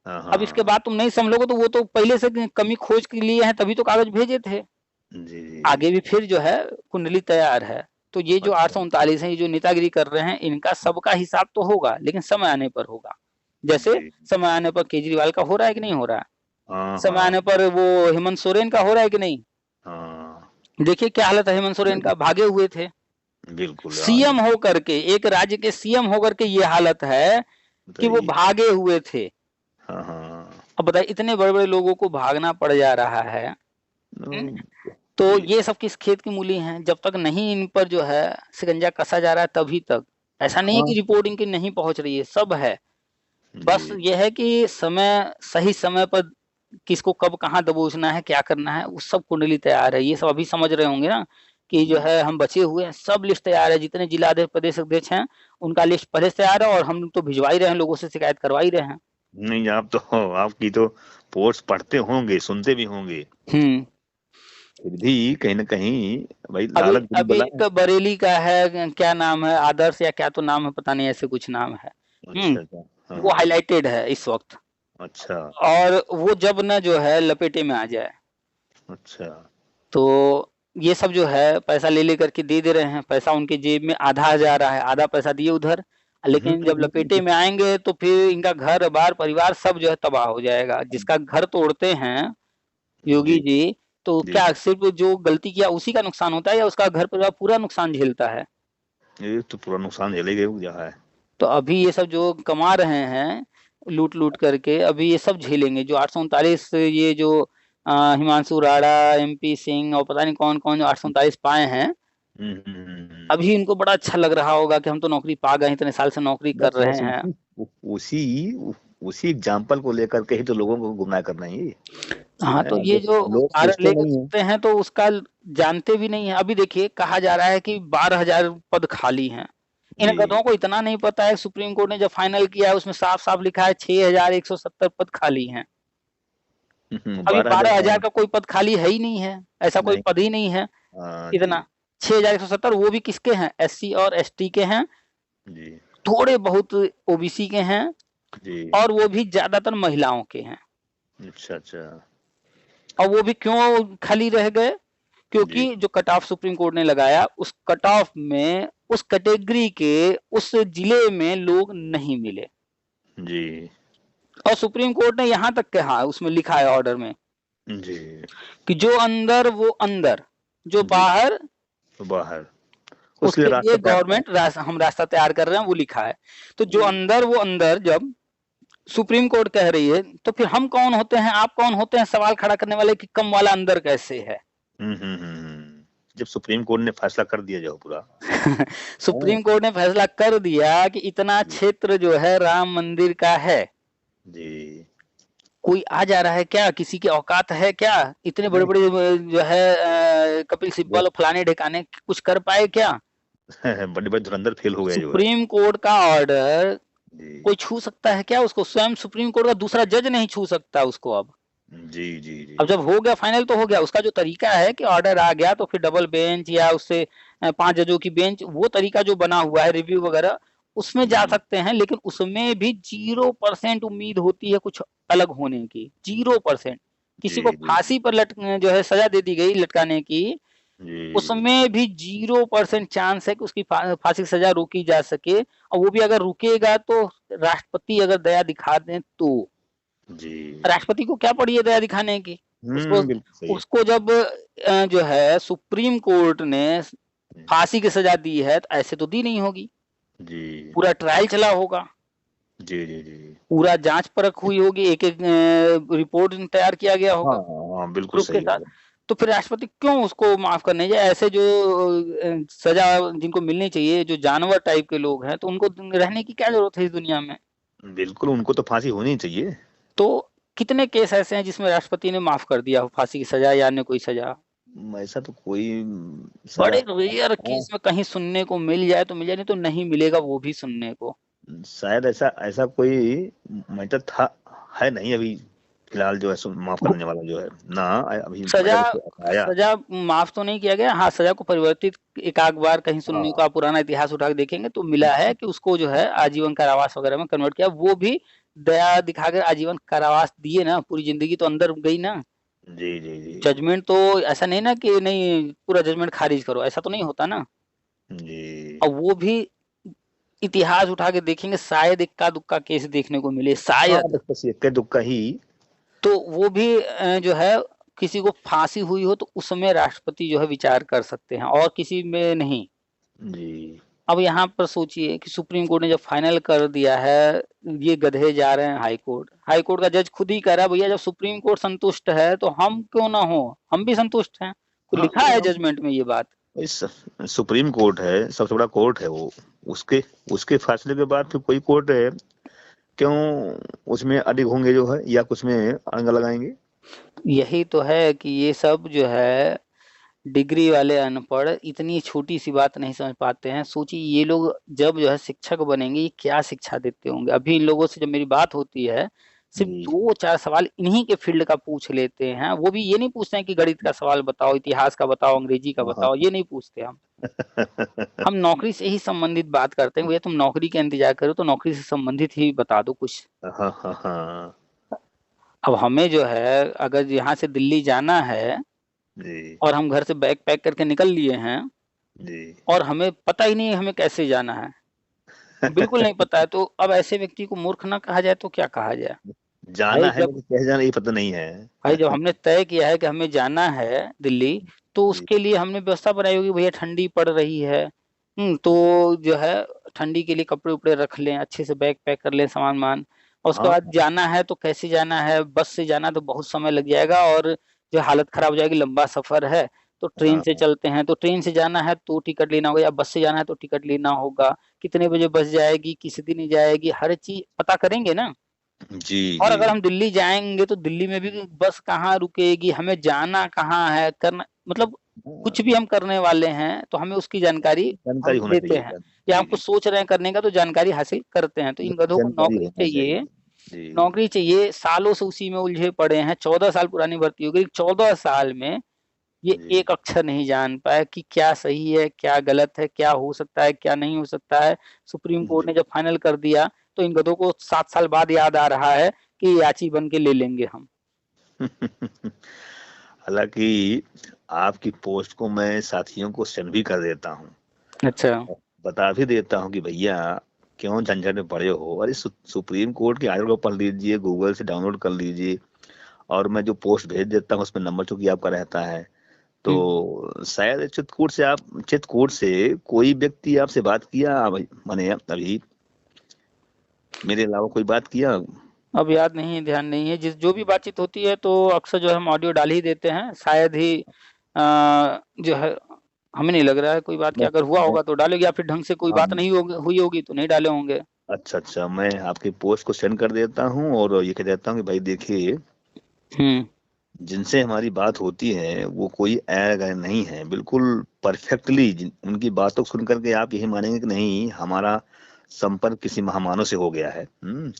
हाँ अब इसके हाँ। बाद तुम नहीं संभलोगे, तो वो तो पहले से कमी खोज के लिए हैं, तभी तो कागज भेजे थे। जी जी आगे जी। भी फिर जो है कुंडली तैयार है। तो ये जो अच्छा। 839 है, ये जो नेतागिरी कर रहे हैं, इनका सबका हिसाब तो होगा, लेकिन समय आने पर होगा। जैसे जी। समय आने पर केजरीवाल का हो रहा है कि नहीं हो रहा है, हाँ समय हाँ आने पर वो हेमंत सोरेन का हो रहा है कि नहीं। हाँ। देखिए क्या हालत है हेमंत सोरेन का, भागे हुए थे। बिल्कुल सीएम होकर के, एक राज्य के सीएम होकर के ये हालत है कि वो बताइए। भागे हुए थे। हाँ हाँ। अब बताइए, इतने बड़े बड़े लोगों को भागना पड़ जा रहा है। हम्म? तो जी ये सब किस खेत की मूली हैं, जब तक नहीं इन पर जो है शिकंजा कसा जा रहा है तभी तक। ऐसा नहीं है कि हाँ। रिपोर्टिंग की नहीं पहुंच रही है, सब है। बस जी ये है कि सही समय पर किसको कब कहाँ दबोचना है, क्या करना है, वो सब कुंडली तैयार है। ये सब अभी समझ रहे होंगे ना कि जो है हम बचे हुए हैं, सब लिस्ट तैयार है, जितने जिला अध्यक्ष प्रदेश अध्यक्ष हैं उनका लिस्ट पहले से तैयार है, और हम तो भिजवा ही रहे हैं, लोगों से शिकायत करवा ही रहे हैं। नहीं, आप तो आपकी तो पोस्ट पढ़ते होंगे, सुनते भी होंगे, हम्म। फिर भी कहीं ना कहीं भाई अभी लालच बुरी अभी बला एक बरेली का है, क्या नाम है, आदर्श या क्या तो नाम है, पता नहीं, ऐसे कुछ नाम है। है। अच्छा अच्छा। हाँ वो हाँ। हाईलाइटेड है इस वक्त। अच्छा और वो जब न जो है लपेटे में आ जाए, अच्छा। तो ये सब जो है पैसा ले लेकर के दे दे रहे हैं, पैसा उनके जेब में आधा जा रहा है, आधा पैसा दिए उधर, लेकिन जब लपेटे में आएंगे तो फिर इनका घर बार परिवार सब जो है तबाह हो जाएगा। जिसका घर तोड़ते हैं योगी जी जी, तो जी। क्या सिर्फ जो गलती किया उसी का नुकसान होता है, या उसका घर परिवार पूरा नुकसान झेलता है? ये तो पूरा नुकसान झेलेगे वो जहाँ है। तो अभी ये सब जो कमा रहे हैं लूट लूट करके, अभी ये सब झेलेंगे। जो 839, ये जो हिमांशु राणा, एमपी सिंह और पता नहीं कौन कौन जो 839 पाए हैं, अभी इनको बड़ा अच्छा लग रहा होगा कि हम तो नौकरी पा गए, इतने साल से नौकरी कर बस रहे बस हैं। उसी उसी एग्जाम्पल को लेकर के ही तो लोगों को गुमराह करना है ये। हाँ, तो ये जो लोग कारण सोचते लेकर नहीं है। चलते हैं तो उसका जानते भी नहीं है। अभी देखिए कहा जा रहा है कि 12,000 पद खाली हैं, इन जी। गधों को इतना नहीं पता है, सुप्रीम कोर्ट ने जब फाइनल किया है उसमें साफ साफ लिखा है 6170 पद खाली हैं। अभी 12,000। 12,000 हाँ। का कोई पद खाली है ही नहीं है, ऐसा कोई नहीं। पद ही नहीं है। हाँ जी। इतना 6170 वो भी किसके हैं, एससी और एसटी के हैं, जी। थोड़े बहुत ओबीसी के हैं, जी। और वो भी ज्यादातर महिलाओं के हैं। अच्छा अच्छा। और वो भी क्यों खाली रह गए, जी। क्योंकि जो कट ऑफ सुप्रीम कोर्ट ने लगाया उस कट ऑफ में उस कैटेगरी के उस जिले में लोग नहीं मिले। जी। और सुप्रीम कोर्ट ने यहाँ तक कहा, उसमें लिखा है ऑर्डर में जी। कि जो अंदर वो अंदर, जो जी। बाहर तो बाहर उसके उसके लिए लिए रास्ता तैयार था। गवर्नमेंट हम रास्ता तैयार कर रहे हैं, वो लिखा है। तो जो जी। अंदर वो अंदर, जब सुप्रीम कोर्ट कह रही है तो फिर हम कौन होते हैं, आप कौन होते हैं सवाल खड़ा करने वाले कि कम वाला अंदर कैसे है। जब सुप्रीम कोर्ट ने फैसला कर दिया जो पूरा। सुप्रीम कोर्ट ने फैसला कर दिया कि इतना जी। क्षेत्र जो है राम मंदिर का है, जी। कोई आ जा रहा है क्या, किसी की औकात है क्या, इतने बड़े नहीं। बड़े जो है कपिल सिब्बल और फलाने ढिकाने कुछ कर पाए क्या। बड़े बड़े धुरंधर फेल हो गए जो है। सुप्रीम कोर्ट का ऑर्डर जी। कोई छू सकता है क्या उसको, स्वयं सुप्रीम कोर्ट का दूसरा जज नहीं छू सकता उसको। जी। जी। जी। अब जब हो गया फाइनल तो हो गया, उसका जो तरीका है कि ऑर्डर आ गया तो फिर डबल बेंच या उससे 5 जजों की बेंच, वो तरीका जो बना हुआ है रिव्यू वगैरह, उसमें जा सकते हैं। लेकिन उसमें भी 0% उम्मीद होती है कुछ अलग होने की, 0%। किसी को जी। जी। फांसी पर जो है सजा दे दी गई लटकाने की, जी। उसमें भी 0% चांस है कि उसकी फांसी की सजा रोकी जा सके। और वो भी अगर रुकेगा तो राष्ट्रपति अगर दया दिखा दें तो। जी। राष्ट्रपति को क्या पड़ी है दया दिखाने की, उसको बिल्कुल सही है। उसको जब जो है सुप्रीम कोर्ट ने फांसी की सजा दी है तो ऐसे तो दी नहीं होगी, जी। पूरा ट्रायल चला होगा, जी। जी। जी। पूरा जांच परख हुई होगी, एक एक रिपोर्ट तैयार किया गया हाँ होगा हाँ बिल्कुल प्रूफ के सही साथ। है। तो फिर राष्ट्रपति क्यों उसको माफ करने जाए, ऐसे जो सजा जिनको मिलनी चाहिए, जो जानवर टाइप के लोग हैं, तो उनको रहने की क्या जरूरत है इस दुनिया में। बिल्कुल उनको तो फांसी होनी चाहिए। तो कितने केस ऐसे हैं जिसमें राष्ट्रपति ने माफ कर दिया हो फांसी की सजा या अन्य कोई सजा। ऐसा तो कोई सजा। बड़े रेयर हाँ, केस में कहीं सुनने को मिल जाए तो मिल जाए, नहीं तो नहीं मिलेगा वो भी सुनने को। शायद ऐसा ऐसा कोई मैटर था, है नहीं अभी फिलहाल जो है माफ करने वाला जो है ना। अभी सजा मैटर उसको आया। सजा माफ तो नहीं किया गया, हाँ सजा को परिवर्तित एक आध बार कहीं सुनने को, हाँ। आप पुराना इतिहास उठा के देखेंगे तो मिला है कि उसको जो है आजीवन कारावास वगैरह में कन्वर्ट किया, वो भी दया दिखाकर आजीवन कारावास दिए ना, पूरी जिंदगी तो अंदर गई ना। जी। जी। जी। जजमेंट तो ऐसा नहीं ना कि नहीं पूरा जजमेंट खारिज करो, ऐसा तो नहीं होता ना। जी। और वो भी इतिहास उठा के देखेंगे शायद इक्का दुक्का केस देखने को मिले, हाँ शायद। बस इक्के दुक्का ही। तो वो भी जो है किसी को फांसी हुई हो तो उसमें राष्ट्रपति जो है विचार कर सकते हैं, और किसी में नहीं। जी। अब यहाँ पर सोचिए कि सुप्रीम कोर्ट ने जब फाइनल कर दिया है, ये गधे जा रहे हैं हाई कोर्ट, हाई कोर्ट का जज खुद ही कह रहा है भैया जब सुप्रीम कोर्ट संतुष्ट है तो हम क्यों ना हो, हम भी संतुष्ट हैं। तो हाँ लिखा है जजमेंट में ये बात। इस सुप्रीम कोर्ट है, सबसे बड़ा कोर्ट है वो। उसके उसके फैसले के बाद फिर कोई कोर्ट है क्यों उसमें अडिग होंगे जो है, या कुछ में अड़ंगा लगाएंगे। यही तो है कि ये सब जो है डिग्री वाले अनपढ़ इतनी छोटी सी बात नहीं समझ पाते हैं। सोचिए ये लोग जब जो है शिक्षक बनेंगे ये क्या शिक्षा देते होंगे। अभी इन लोगों से जब मेरी बात होती है सिर्फ जी। 2-4 सवाल इन्हीं के फील्ड का पूछ लेते हैं, वो भी ये नहीं पूछते हैं कि गणित का सवाल बताओ, इतिहास का बताओ, अंग्रेजी का हाँ हाँ बताओ, ये नहीं पूछते हम नौकरी से ही संबंधित बात करते हैं, भैया तुम नौकरी का इंतजार करो तो नौकरी से संबंधित ही बता दो कुछ। हाँ हाँ हाँ। अब हमें जो है अगर यहाँ से दिल्ली जाना है जी। और हम घर से बैग पैक करके निकल लिए हैं जी। और हमें पता ही नहीं है हमें कैसे जाना है, बिल्कुल नहीं पता है, तो अब ऐसे व्यक्ति को मूर्ख ना कहा जाए तो क्या कहा जाए। जाना भाई है जब लेकिन कैसे जाना ये पता नहीं है। भाई जब हमने तय किया है कि हमें जाना है दिल्ली, तो जी। उसके लिए हमने व्यवस्था बनाई होगी, भैया ठंडी पड़ रही है, तो जो है ठंडी के लिए कपड़े उपड़े रख लें, अच्छे से बैग पैक कर लें, सामान मान। और उसके हाँ बाद जाना है तो कैसे जाना है, बस से जाना तो बहुत समय लग जाएगा और जो हालत खराब हो जाएगी, लंबा सफर है। तो ट्रेन हाँ। से चलते हैं, तो ट्रेन से जाना है तो टिकट लेना होगा, या बस से जाना है तो टिकट लेना होगा, कितने बजे बस जाएगी, किस दिन जाएगी, हर चीज पता करेंगे ना। जी। और जी। अगर हम दिल्ली जाएंगे तो दिल्ली में भी बस कहाँ रुकेगी, हमें जाना कहाँ है, करना मतलब कुछ भी हम करने वाले हैं तो हमें उसकी जानकारी हम जानकारी होना लेते चाहिए हैं, या जी हम जी। कुछ सोच रहे हैं करने का तो जानकारी हासिल करते हैं। तो इन गधों को जानकारी नौकरी होना चाहिए, चाहिए जी। नौकरी चाहिए, सालों से उसी में उलझे पड़े हैं। 14 साल पुरानी भर्ती हो गई, 14 साल में ये जी एक अक्षर नहीं जान पाए कि क्या सही है, क्या गलत है, क्या हो सकता है, क्या नहीं हो सकता है। सुप्रीम कोर्ट जी। ने जब फाइनल कर दिया तो इन गधों को 7 साल बाद याद आ रहा है कि याची बन के ले लेंगे हम। हालांकि आपकी पोस्ट को मैं साथियों को सेंड भी कर देता हूँ, अच्छा। बता भी देता हूँ कि भैया क्यों झंझट में पड़े हो। अरे सुप्रीम कोर्ट के आर्टिकल को पढ़ लीजिए, गूगल से डाउनलोड कर लीजिए, और मैं जो पोस्ट भेज देता हूँ उसमें नंबर चूंकि आपका रहता है, हम्म। तो शायद चित्रकूट से कोई व्यक्ति आपसे बात किया मैंने अभी, मेरे अलावा कोई बात किया? अब याद नहीं है, ध्यान नहीं है। जिस जो भी बातचीत होती है तो अक्सर जो है हम ऑडियो डाल ही देते हैं, शायद ही जो है हमें नहीं लग रहा है कोई बात की। मैं, अगर हुआ मैं होगा तो डालेंगे, या फिर ढंग से कोई हाँ, बात नहीं हुई होगी तो नहीं डाले होंगे। अच्छा अच्छा, मैं आपकी पोस्ट को सेंड कर देता हूँ और ये कह देता हूँ कि भाई देखिए, हम्म। जिनसे हमारी बात होती है वो कोई ऐरा गैर नहीं है, बिल्कुल परफेक्टली उनकी बातों को सुन करके आप यही मानेंगे कि नहीं, हमारा संपर्क किसी महामानव से हो गया है। हम्म।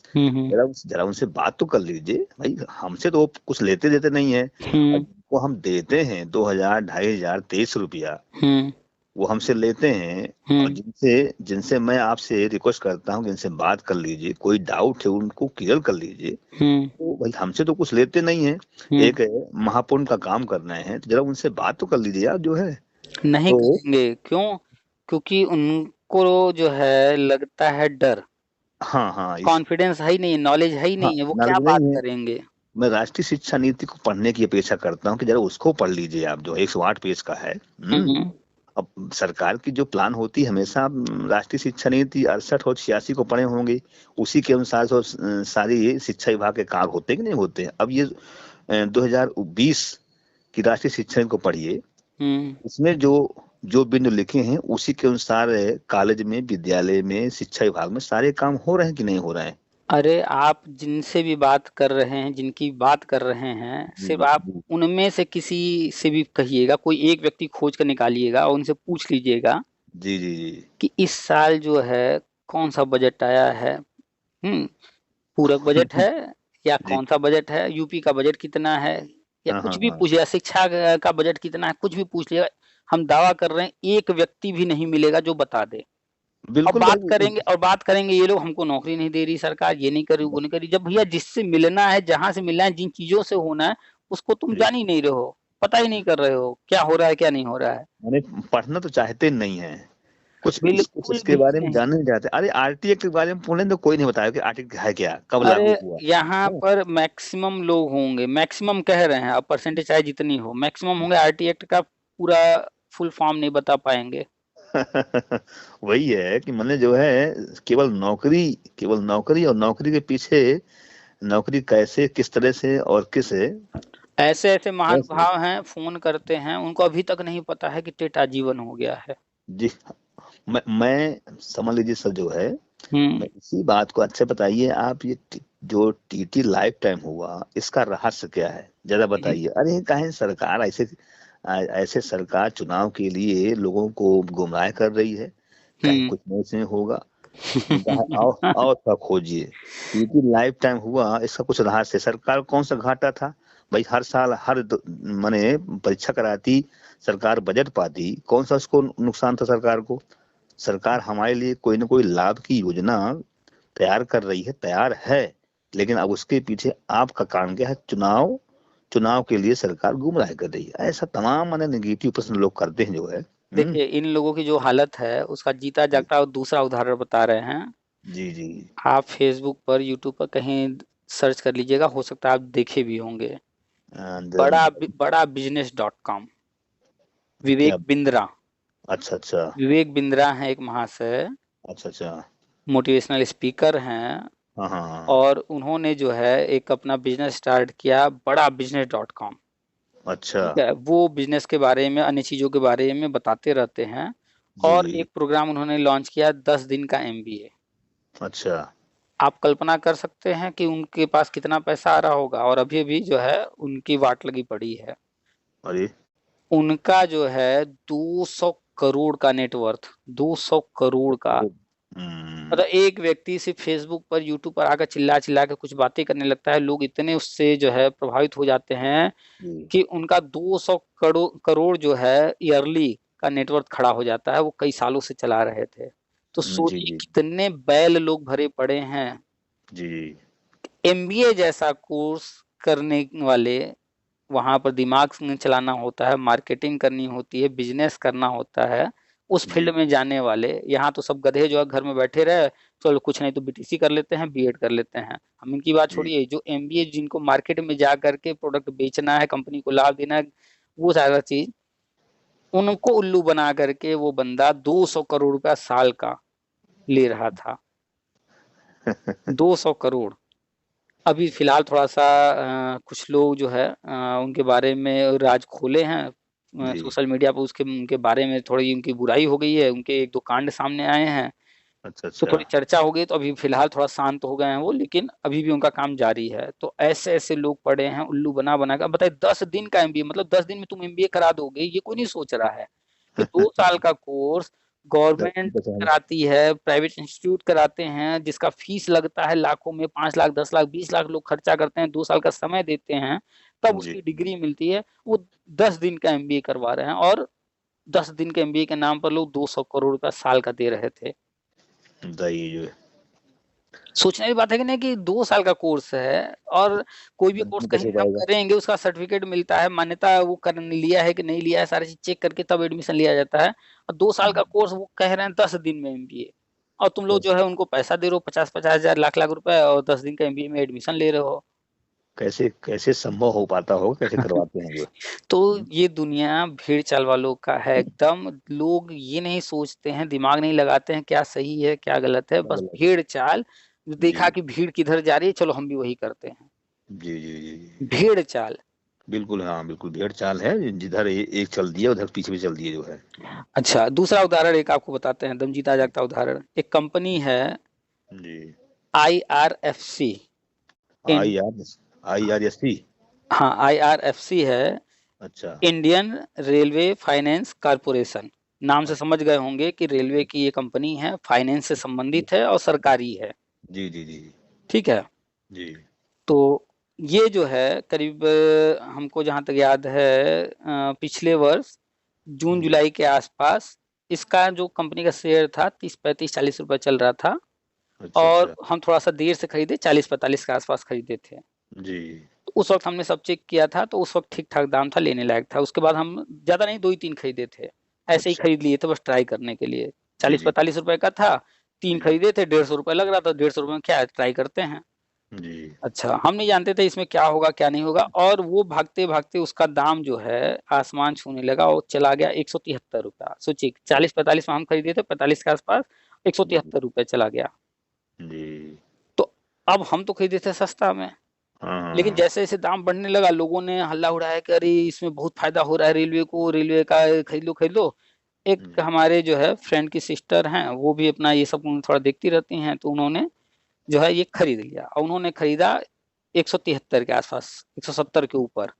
जरा उनसे बात तो कर लीजिए भाई, हमसे तो वो कुछ लेते देते नहीं है। और हम्म। जिनको हम देते हैं 2,000 2,500 2,300 रुपया, हम्म। वो हमसे लेते हैं। और हम्म। जिनसे जिनसे मैं आपसे रिक्वेस्ट करता हूँ कि इनसे बात कर लीजिए, कोई डाउट है उनको क्लियर कर लीजिए, हम्म। तो भाई हमसे तो कुछ लेते नहीं है। हम्म। एक महापुण्य का काम करना है तो जरा उनसे बात तो कर लीजिए आप जो है। नहीं तो करेंगे क्यों? क्योंकि उनको जो है लगता है डर, हाँ हाँ, इस कॉन्फिडेंस है ही नहीं, नॉलेज है ही हाँ, नहीं है, वो क्या नॉलेज बात नहीं है। करेंगे। मैं राष्ट्रीय शिक्षा नीति को पढ़ने की अपेक्षा करता हूँ कि जरा उसको पढ़ लीजिए आप, जो 108 पेज का है। हम्म। अब सरकार की जो प्लान होती है हमेशा, राष्ट्रीय शिक्षा नीति 68 और 86 को पढ़े होंगे, उसी के अनुसार सारी शिक्षा विभाग के कार्य होते हैं कि नहीं होते हैं। अब ये 2020 की राष्ट्रीय शिक्षा नीति को पढ़िए, हम्म। उसमें जो जो बिंदु लिखे हैं उसी के अनुसार कॉलेज में, विद्यालय में, शिक्षा विभाग में सारे काम हो रहे हैं कि नहीं हो रहे हैं। अरे आप जिनसे भी बात कर रहे हैं, जिनकी बात कर रहे हैं, जी सिर्फ जी आप जी उनमें से किसी से भी कहिएगा, कोई एक व्यक्ति खोज कर निकालिएगा और उनसे पूछ लीजिएगा जी जी जी। कि इस साल जो है कौन सा बजट आया है। पूरक बजट है या जी। कौन सा बजट है, यूपी का बजट कितना है, या हाँ हाँ कुछ भी हाँ, पूछिएगा, शिक्षा का बजट कितना है, कुछ भी पूछ लिएगा। हम दावा कर रहे हैं एक व्यक्ति भी नहीं मिलेगा जो बता दे। और बिल्कुल बात भाई। करेंगे और बात करेंगे, ये लोग हमको नौकरी नहीं दे रही सरकार, ये नहीं कर रही, वो नहीं कर रही। जब भैया जिससे मिलना है, जहां से मिलना है, जिन चीजों से होना है, उसको तुम जी, जान ही नहीं रहे हो, पता ही नहीं कर रहे हो क्या हो रहा है क्या नहीं हो रहा है। मैंने पढ़ना तो चाहते नहीं है, कुछ बिल्कुल इसके भी बारे में नहीं। जानना नहीं चाहते। अरे आरटी एक्ट के बारे में पूछने तो कोई नहीं बताया कि आरटी एक्ट है क्या, कब अरे लागू हुआ। यहाँ हाँ। पर मैक्सिमम लोग होंगे, मैक्सिमम कह रहे हैं, अब परसेंटेज चाहे जितनी हो, मैक्सिमम होंगे आरटी एक्ट का पूरा फुल फॉर्म नहीं बता पाएंगे। वही है कि मैंने जो है, केवल नौकरी, केवल नौकरी, और नौकरी के पीछे, नौकरी कैसे, किस तरह से और किस ऐसे ऐसे कैसे। महानुभाव हैं, फोन करते हैं, उनको अभी तक नहीं पता है कि टेटा जीवन हो गया है। जी, मैं समझ लीजिए सर जो है, हम्म। मैं इसी बात को, अच्छा बताइए आप, ये जो टीटी लाइफ टाइम हुआ, इसका रहस्य क्या है जरा बताइए। अरे काहे सरकार ऐसे सरकार चुनाव के लिए लोगों को गुमराह कर रही है, कहीं हम्म। कुछ नहीं से होगा। आओ थोड़ा खोजिए, टीटी लाइफ टाइम हुआ, इसका कुछ रहस्य है। सरकार को कौन सा घाटा था भाई, हर साल माने परीक्षा कराती, सरकार बजट पाती, कौन सा उसको नुकसान था सरकार को। सरकार हमारे लिए कोई ना कोई लाभ की योजना तैयार कर रही है, तैयार है, लेकिन अब उसके पीछे आपका कारण क्या है? चुनाव, चुनाव के लिए सरकार गुमराह कर रही है। ऐसा तमाम माने नेगेटिव प्रश्न लोग करते हैं जो है। देखिए इन लोगों की जो हालत है उसका जीता जी जागता और दूसरा उदाहरण बता रहे हैं। जी जी। आप फेसबुक पर, यूट्यूब पर कहीं सर्च कर लीजिएगा, हो सकता है आप देखे भी होंगे। And, बड़ा बिजनेस डॉट कॉम, क्या? विवेक बिंद्रा। अच्छा अच्छा। विवेक बिंद्रा है एक महाशय, अच्छा अच्छा। मोटिवेशनल स्पीकर हैं। हाँ हाँ हाँ। और उन्होंने जो है एक अपना बिजनेस स्टार्ट किया, बड़ा बिजनेस डॉट कॉम। अच्छा। ठीक है, वो बिजनेस के बारे में, अन्य चीजों के बारे में बताते रहते हैं। जी और जी। एक प्रोग्राम उन्होंने लॉन्च किया, 10 दिन का एमबीए। अच्छा। आप कल्पना कर सकते हैं कि उनके पास कितना पैसा आ रहा होगा, और अभी अभी जो है उनकी वाट लगी पड़ी है। अरे उनका जो है 200 करोड़ का नेटवर्थ, 200 करोड़ का। हम्म, मतलब एक व्यक्ति सिर्फ फेसबुक पर, यूट्यूब पर आकर चिल्ला चिल्ला के कुछ बातें करने लगता है, लोग इतने उससे जो है प्रभावित हो जाते हैं जी कि उनका 200 करोड़ करोड़ जो है ईयरली का नेटवर्थ खड़ा हो जाता है। वो कई सालों से चला रहे थे। तो जी सोचिए जी कितने बैल लोग भरे पड़े हैं। जी एमबीए जैसा कोर्स करने वाले, वहां पर दिमाग से चलाना होता है, मार्केटिंग करनी होती है, बिजनेस करना होता है, उस जी फील्ड में जाने वाले, यहाँ तो सब गधे जो है घर में बैठे रहे, चलो कुछ नहीं तो बीटीसी कर लेते हैं, बीएड कर लेते हैं। हम इनकी बात जी छोड़िए, जो एमबीए जिनको मार्केट में जा करके प्रोडक्ट बेचना है, कंपनी को लाभ देना है, वो सारा चीज, उनको उल्लू बना करके वो बंदा 200 करोड़ रुपया साल का ले रहा था। 200 करोड़। अभी फिलहाल थोड़ा-सा कुछ लोग जो है उनके बारे में राज खोले हैं, जी सोशल मीडिया पे उसके उनके बारे में थोड़ी उनकी बुराई हो गई है, उनके 1-2 कांड सामने आए हैं, अच्छा तो अच्छा थोड़ी चर्चा हो गई, तो अभी फिलहाल थोड़ा शांत हो गए हैं वो, लेकिन अभी भी उनका काम जारी है। तो ऐसे-ऐसे लोग पड़े हैं उल्लू बना-बना के। अब बताइए 10 दिन का एमबीए, मतलब 10 दिन में तुम एमबीए करा दोगे, ये कोई नहीं सोच रहा है कि 2 साल का कोर्स गवर्नमेंट बचा कराती है, प्राइवेट इंस्टीट्यूट कराते हैं, जिसका फीस लगता है लाखों में, 5 लाख, 10 लाख, 20 लाख लोग खर्चा करते हैं, 2 साल का समय देते हैं, तब जी उसकी डिग्री मिलती है। वो 10 दिन का एमबीए करवा रहे हैं, और 10 दिन के एमबीए के नाम पर लोग 200 करोड़ रुपया साल का दे रहे थे। बताइए जो है सोचने की बात है कि नहीं, कि 2 साल का कोर्स है, और कोई भी कोर्स आदमी कहीं कैसे भी आप पाएगा करेंगे उसका सर्टिफिकेट मिलता है, मान्यता वो कर लिया है कि नहीं लिया है, सारी चीज़ चेक करके तब एडमिशन लिया जाता है। और 2 साल का कोर्स वो कह रहे हैं 10 दिन में एमबीए, और तुम लोग जो कैसे है उनको पैसा दे रहे हो 50-50 हज़ार, लाख-लाख रुपए, और 10 दिन का एमबीए में एडमिशन ले रहे हो। कैसे कैसे संभव हो पाता होगा, कैसे करवाते हैं जो तो ये दुनिया भेड़ चाल वालों का है एकदम। लोग ये नहीं सोचते हैं, दिमाग नहीं लगाते हैं क्या सही है क्या गलत है, बस है? भेड़ चाल। जी देखा कि भीड़ किधर जा रही है, चलो हम भी वही करते हैं। जी जी जी जी भेड़ चाल। बिल्कुल, हाँ बिल्कुल भेड़ चाल है। जिधर एक चल दिया उधर पीछे भी चल दिए जो है। अच्छा, दूसरा उदाहरण एक आपको बताते हैं, दम जीता जागता उदाहरण। एक कंपनी है जी आईआरएफसी। इन I R I R S C हाँ, आईआरएफसी है, अच्छा इंडियन रेलवे फाइनेंस कॉरपोरेशन। नाम से समझ गए होंगे कि रेलवे की ये कंपनी है, फाइनेंस से संबंधित है और सरकारी है। जी जी जी ठीक है। जी तो ये जो है करीब हमको जहाँ तक याद है पिछले वर्ष जून जी जुलाई के आसपास इसका जो कंपनी का शेयर था 30-35-40 रुपए चल रहा था, अच्छा और अच्छा हम थोड़ा सा देर से खरीदे, 40-45 के आसपास खरीदे थे। जी तो उस वक्त हमने सब चेक किया था, तो उस वक्त ठीक ठाक दाम था, लेने लायक था। उसके बाद हम ज्यादा नहीं, 2 ही 3 खरीदे थे, ऐसे ही अच्छा खरीद लिए थे बस ट्राई करने के लिए। जी चालीस जी पैंतालीस रुपए का था, 3 जी खरीदे थे, 150 रुपए लग रहा था, 150 रुपए में क्या है, ट्राई करते हैं। जी अच्छा, हम नहीं जानते थे इसमें क्या होगा क्या नहीं होगा, और वो भागते भागते उसका दाम जो है आसमान छूने लगा, और चला गया 173 रुपया। सोचिए 40-45 में हम खरीदे थे, 45 के आसपास, एक सौ जी तिहत्तर रुपये चला गया। जी तो अब हम तो खरीदे थे सस्ता में, हाँ लेकिन हाँ जैसे जैसे दाम बढ़ने लगा, लोगों ने हल्ला उड़ाया कि अरे इसमें बहुत फायदा हो रहा है रेलवे को, रेलवे का खरीद लो खरीद लो। एक जी हमारे जो है फ्रेंड की सिस्टर हैं, वो भी अपना ये सब थोड़ा देखती रहती हैं, तो उन्होंने जो है ये खरीद लिया, और उन्होंने खरीदा 173 के आसपास, 170 के ऊपर।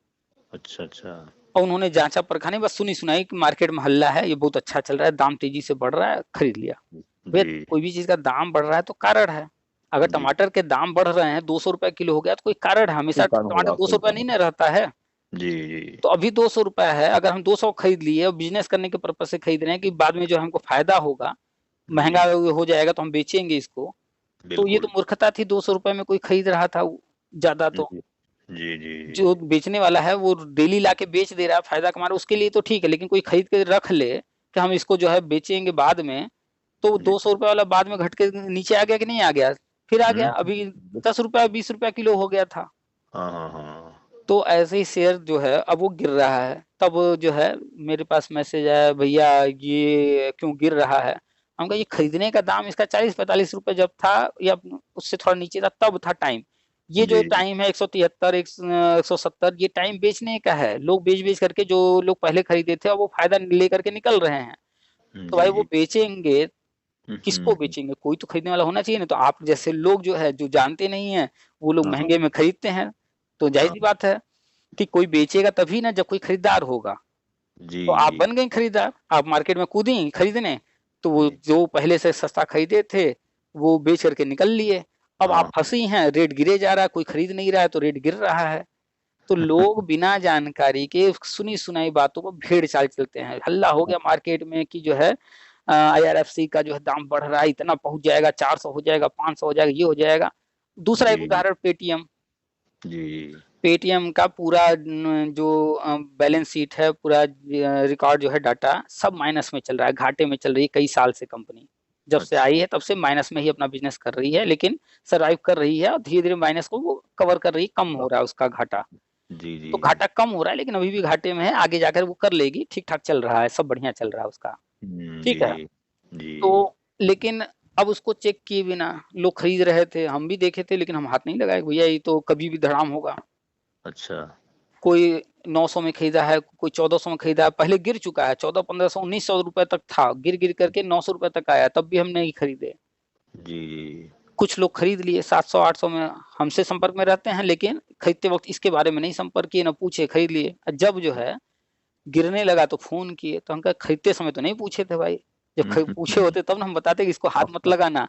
अच्छा अच्छा और उन्होंने जांचा परखा नहीं, बस सुनी सुनाई कि मार्केट में हल्ला है, ये बहुत अच्छा चल रहा है, दाम तेजी से बढ़ रहा है, खरीद लिया। भैया, जी कोई भी चीज का दाम बढ़ रहा है तो कारण है। अगर जी टमाटर के दाम बढ़ रहे हैं, 200 रुपए किलो हो गया, तो कोई कारण है, कोई हमेशा कारण टमाटर होगा, दो सौ कोई रुपया कारण नहीं ना होगा। रहता है। जी जी तो अभी 200 रुपया है, अगर हम 200 खरीद लिए और बिजनेस करने के पर्पज से खरीद रहे हैं कि बाद में जो हमको फायदा होगा, जी महंगा हो जाएगा तो हम बेचेंगे इसको, तो ये तो बिल्कुल मूर्खता थी। 200 रुपए में कोई खरीद रहा था ज्यादा, जी तो जी जी जो बेचने वाला है वो डेली लाके बेच दे रहा है, फायदा कमा रहा है, उसके लिए तो ठीक है, लेकिन कोई खरीद के रख ले कि हम इसको जो है बेचेंगे बाद में, तो जी 200 रुपए वाला बाद में घट के नीचे आ गया कि नहीं आ गया, फिर आ गया। अभी हम्म, 10 रुपया 20 रुपया किलो हो गया था। हाँ हाँ हाँ तो ऐसे ही शेयर जो है अब वो गिर रहा है। तब जो है मेरे पास मैसेज आया, भैया ये क्यों गिर रहा है। हम कहा ये खरीदने का दाम इसका 40-45 रुपए जब था, या उससे थोड़ा नीचे था, तब था टाइम। ये जो जी टाइम है 173 170, ये टाइम बेचने का है। लोग बेच बेच करके, जो लोग पहले खरीदे थे, अब वो फायदा लेकर के निकल रहे हैं। तो जी भाई वो जी बेचेंगे, किसको हम्म, बेचेंगे, कोई तो खरीदने वाला होना चाहिए ना। तो आप जैसे लोग जो है, जो जानते नहीं है, वो लोग हाँ महंगे में खरीदते हैं। तो जाहिर हाँ सी बात है कि कोई बेचेगा तभी ना जब कोई खरीदार होगा। जी तो आप जी बन गई खरीदार, आप मार्केट में कूदी खरीदने, तो वो जी। जो पहले से सस्ता खरीदे थे वो बेच करके निकल लिए। अब आप हाँ। फंसी हैं, रेट गिरे जा रहा है, कोई खरीद नहीं रहा है तो रेट गिर रहा है। तो लोग बिना जानकारी के सुनी सुनाई बातों को भेड़ चाल चलते हैं। हल्ला हो गया मार्केट में कि जो है आईआरएफसी का जो है दाम बढ़ रहा है, इतना पहुंच जाएगा, 400 हो जाएगा, 500 हो जाएगा, ये हो जाएगा। दूसरा एक जी जी उदाहरण पेटीएम। जी। पेटीएम का पूरा जो बैलेंस शीट है, पूरा रिकॉर्ड जो है, डाटा सब माइनस में चल रहा है, घाटे में चल रही है कई साल से कंपनी। जब से अच्छा। आई है तब से माइनस में ही अपना बिजनेस कर रही है, लेकिन सरवाइव कर रही है और धीरे धीरे माइनस को वो कवर कर रही है, कम हो रहा है उसका घाटा। जी जी। तो घाटा कम हो रहा है लेकिन अभी भी घाटे में है, आगे जाकर वो कर लेगी, ठीक ठाक चल रहा है, सब बढ़िया चल रहा है उसका। जी ठीक है। जी जी। तो लेकिन अब उसको चेक किए बिना लोग खरीद रहे थे, हम भी देखे थे, लेकिन हम हाथ नहीं लगाए, भैया ये तो कभी भी धड़ाम होगा। अच्छा। कोई 900 में खरीदा है, कोई 1400 में खरीदा है, पहले गिर चुका है, 14, 1500, 1900 रुपए तक था, गिर गिर करके 900 रुपए तक आया, तब भी हम नहीं खरीदे। जी जी। कुछ लोग खरीद लिए 700, 800 में, हमसे संपर्क में रहते हैं, लेकिन खरीदते वक्त इसके बारे में नहीं संपर्क किए, ना पूछे, खरीद लिए। जब जो है गिरने लगा तो फोन किए, तो हम कहा खरीदते समय तो नहीं पूछे थे भाई, जब पूछे होते तब ना हम बताते कि इसको हाथ मत लगाना।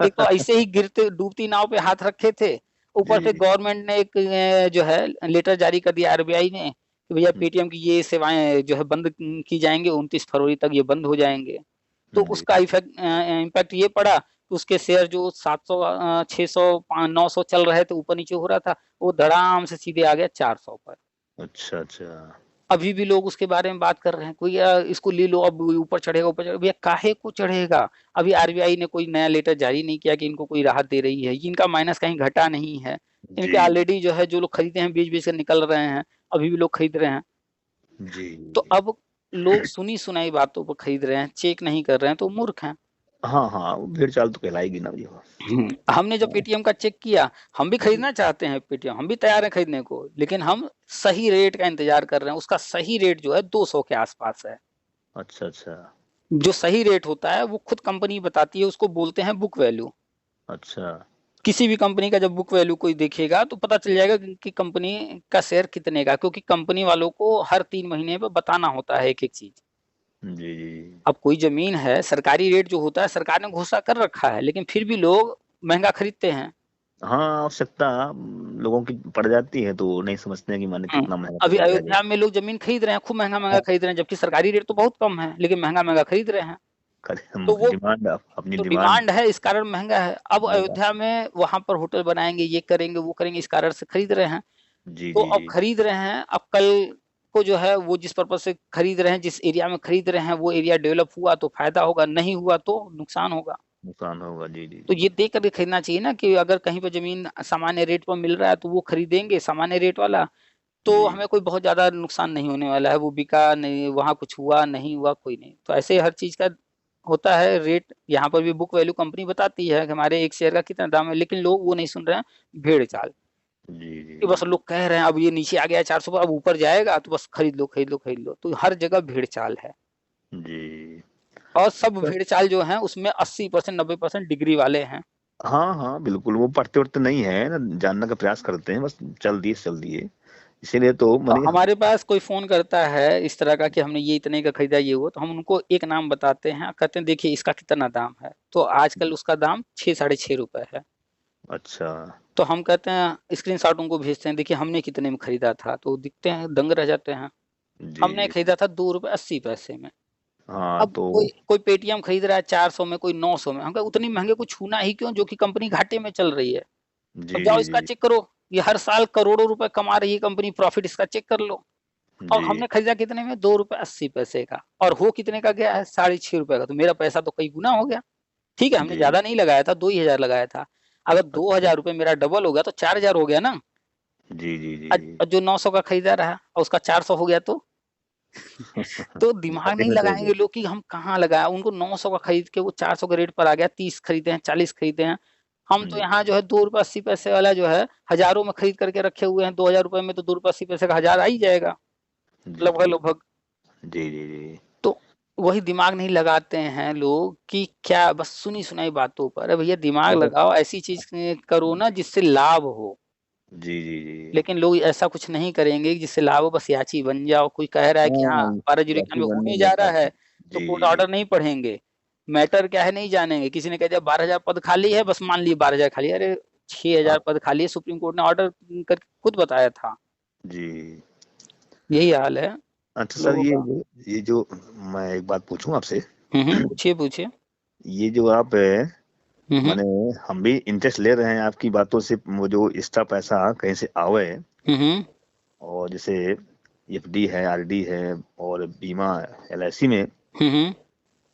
एक तो ऐसे ही गिरते डूबती नाव पे हाथ रखे थे, ऊपर से जी गवर्नमेंट ने एक जो है लेटर जारी कर दिया, आरबीआई ने, कि भैया पेटीएम की ये सेवाएं जो है बंद की जाएंगे, 29 फरवरी तक ये बंद हो जाएंगे। तो जी। उसका इम्पैक्ट ये पड़ा कि उसके शेयर जो 700, 600, 900 चल रहे थे, ऊपर नीचे हो रहा था, वो धड़ाम से सीधे आ गया 400 पर। अच्छा अच्छा। अभी भी लोग उसके बारे में बात कर रहे हैं, कोई इसको ले लो, अब ऊपर चढ़ेगा, ऊपर चढ़ेगा, भैया काहे को चढ़ेगा। अभी आरबीआई ने कोई नया लेटर जारी नहीं किया कि इनको कोई राहत दे रही है, इनका माइनस कहीं घटा नहीं है। इनके जी ऑलरेडी जो है, जो लोग खरीदे हैं बेच बेच कर निकल रहे हैं, अभी भी लोग खरीद रहे हैं। जी। तो अब लोग सुनी सुनाई बातों पर खरीद रहे हैं, चेक नहीं कर रहे हैं, तो मूर्ख हैं। हाँ हाँ, वो भेड़ चाल तो कहलाएगी ना भैया। हमने जब पेटीएम का चेक किया, हम भी जी। खरीदना चाहते हैं पेटीएम, हम भी तैयार हैं खरीदने को, लेकिन हम सही रेट का इंतजार कर रहे हैं। उसका सही रेट जो है 200 के आसपास है। अच्छा अच्छा। जो सही रेट होता है वो खुद कंपनी बताती है, उसको बोलते हैं बुक वैल्यू। अच्छा। किसी भी कंपनी का जब बुक वैल्यू कोई देखेगा तो पता चल जाएगा कि कंपनी का शेयर कितने का, क्योंकि कंपनी वालों को हर 3 महीने पे बताना होता है एक एक चीज। जी जी। अब कोई जमीन है, सरकारी रेट जो होता है सरकार ने घोषणा कर रखा है, लेकिन फिर भी लोग महंगा खरीदते हैं। हाँ, आवश्यकता लोगों की पड़ जाती है तो नहीं समझते हैं कि माने कितना महंगा अभी पड़ गया ये। अयोध्या में लोग जमीन खरीद रहे हैं, खूब महंगा महंगा खरीद रहे हैं, जबकि सरकारी रेट तो बहुत कम है, लेकिन महंगा महंगा खरीद रहे हैं। तो वो डिमांड, अपनी तो डिमांड। डिमांड है, इस कारण महंगा है। अब महंगा। अयोध्या में वहां पर होटल बनाएंगे, ये करेंगे, वो करेंगे, इस कारण से खरीद रहे हैं। जी तो जी अब जी। खरीद रहे हैं, अब कल को जो है वो जिस पर्पज से खरीद रहे हैं, जिस एरिया में खरीद रहे हैं, वो एरिया डेवलप हुआ तो फायदा होगा, नहीं हुआ तो नुकसान होगा। नुकसान होगा। जी जी तो जी। ये देख करके खरीदना चाहिए ना, कि अगर कहीं पर जमीन सामान्य रेट पर मिल रहा है तो वो खरीदेंगे सामान्य रेट वाला, तो जी हमें कोई बहुत ज्यादा नुकसान नहीं होने वाला है। वो बिका नहीं, वहां कुछ हुआ नहीं हुआ, कोई नहीं। तो ऐसे हर चीज का होता है रेट। यहाँ पर भी बुक वैल्यू कंपनी बताती है कि हमारे एक शेयर का कितना दाम है, लेकिन लोग वो नहीं सुन रहे हैं, भेड़ चाल। जी जी कि जी। बस लोग कह रहे हैं अब ये नीचे आ गया है 400 पर, अब ऊपर जाएगा तो बस खरीद लो, खरीद लो, खरीद लो। तो हर जगह भेड़ चाल है। जी। और सब भेड़ चाल जो है उसमें 80%, 90% डिग्री वाले हैं। हाँ हाँ, बिल्कुल, वो पढ़ते उढ़ते नहीं है ना, जानने का प्रयास करते हैं, बस चल दिए, इसीलिए तो और माने। हमारे पास कोई फोन करता है इस तरह का कि हमने ये इतने का खरीदा, ये वो, तो हम उनको एक नाम बताते हैं, कहते हैं देखिए इसका कितना दाम है, तो आजकल उसका दाम 6, 6.5 रुपए है। अच्छा। तो हम कहते हैं, स्क्रीनशॉट उनको भेजते हैं, देखिए हमने कितने में खरीदा था, तो दिखते हैं, दंग रह जाते हैं। जी हमने जी। खरीदा था 2 रुपए 80 पैसे में। हाँ अब तो। कोई कोई पेटीएम खरीद रहा है 400 में, कोई 900 में, हम कहा उतनी महंगे को छूना ही क्यों, जो कि कंपनी घाटे में चल रही है। अब जी जाओ जी इसका जी चेक करो, ये हर साल करोड़ों रुपए कमा रही है कंपनी, प्रॉफिट इसका चेक कर लो। और जी। हमने खरीदा कितने में, 2 रुपए 80 पैसे का, और हो कितने का गया है, 6.5 रुपए का। तो मेरा पैसा तो कई गुना हो गया। ठीक है, हमने जी। ज्यादा नहीं लगाया था, 2 ही हजार लगाया था। अगर दो अच्छा। हजार रुपये मेरा डबल हो गया तो 4 हजार हो गया ना। जी जी जी जी। और जो 900 का खरीदा रहा और उसका 400 हो गया तो दिमाग घाटे नहीं में तो हो लगाएंगे गया। लोग कि हम कहाँ लगाया। उनको 900 का खरीद के वो 400 के रेट पर आ गया, 30 खरीदे हैं, 40 खरीदे हैं। हम तो जी यहाँ जो है 2 रुपए 80 पैसे वाला जो है हजारों में खरीद करके रखे हुए हैं। 2 हजार रुपए में तो 2 रुपए 80 पैसे का हजार आ ही जाएगा, जी लगभग जी लगभग। जी जी जी। तो वही दिमाग नहीं लगाते हैं लोग, कि क्या बस सुनी सुनाई बातों पर। अरे भैया दिमाग बस। लगाओ, ऐसी चीज करो ना जिससे लाभ हो। जी जी जी। लेकिन लोग ऐसा कुछ नहीं करेंगे जिससे लाभ हो, बस याची बन जाओ। कोई कह रहा है कि हाँ हाँ, 12/091 याची बनने होने जा लगता रहा है। है, तो जी कोर्ट जी जी। ऑर्डर नहीं पढ़ेंगे, मैटर क्या है नहीं जानेंगे। किसी ने कह दिया 12,000 पद खाली है, बस मान लिए 12,000 खाली है। अरे 6,000 हाँ पद खाली है, सुप्रीम कोर्ट ने ऑर्डर करके खुद बताया था। जी। यही हाल है अच्छा सर, लोगों का। ये जो मैं एक बात पूछूं आपसे। पूछिए पूछिए। ये जो आप हम्म माने हम भी इंटरेस्ट ले रहे हैं आपकी बातों से, वो जो एक्स्ट्रा पैसा कहीं से आवे, हम्म और जैसे एफडी है, आरडी है, और बीमा एलआईसी में, हम्म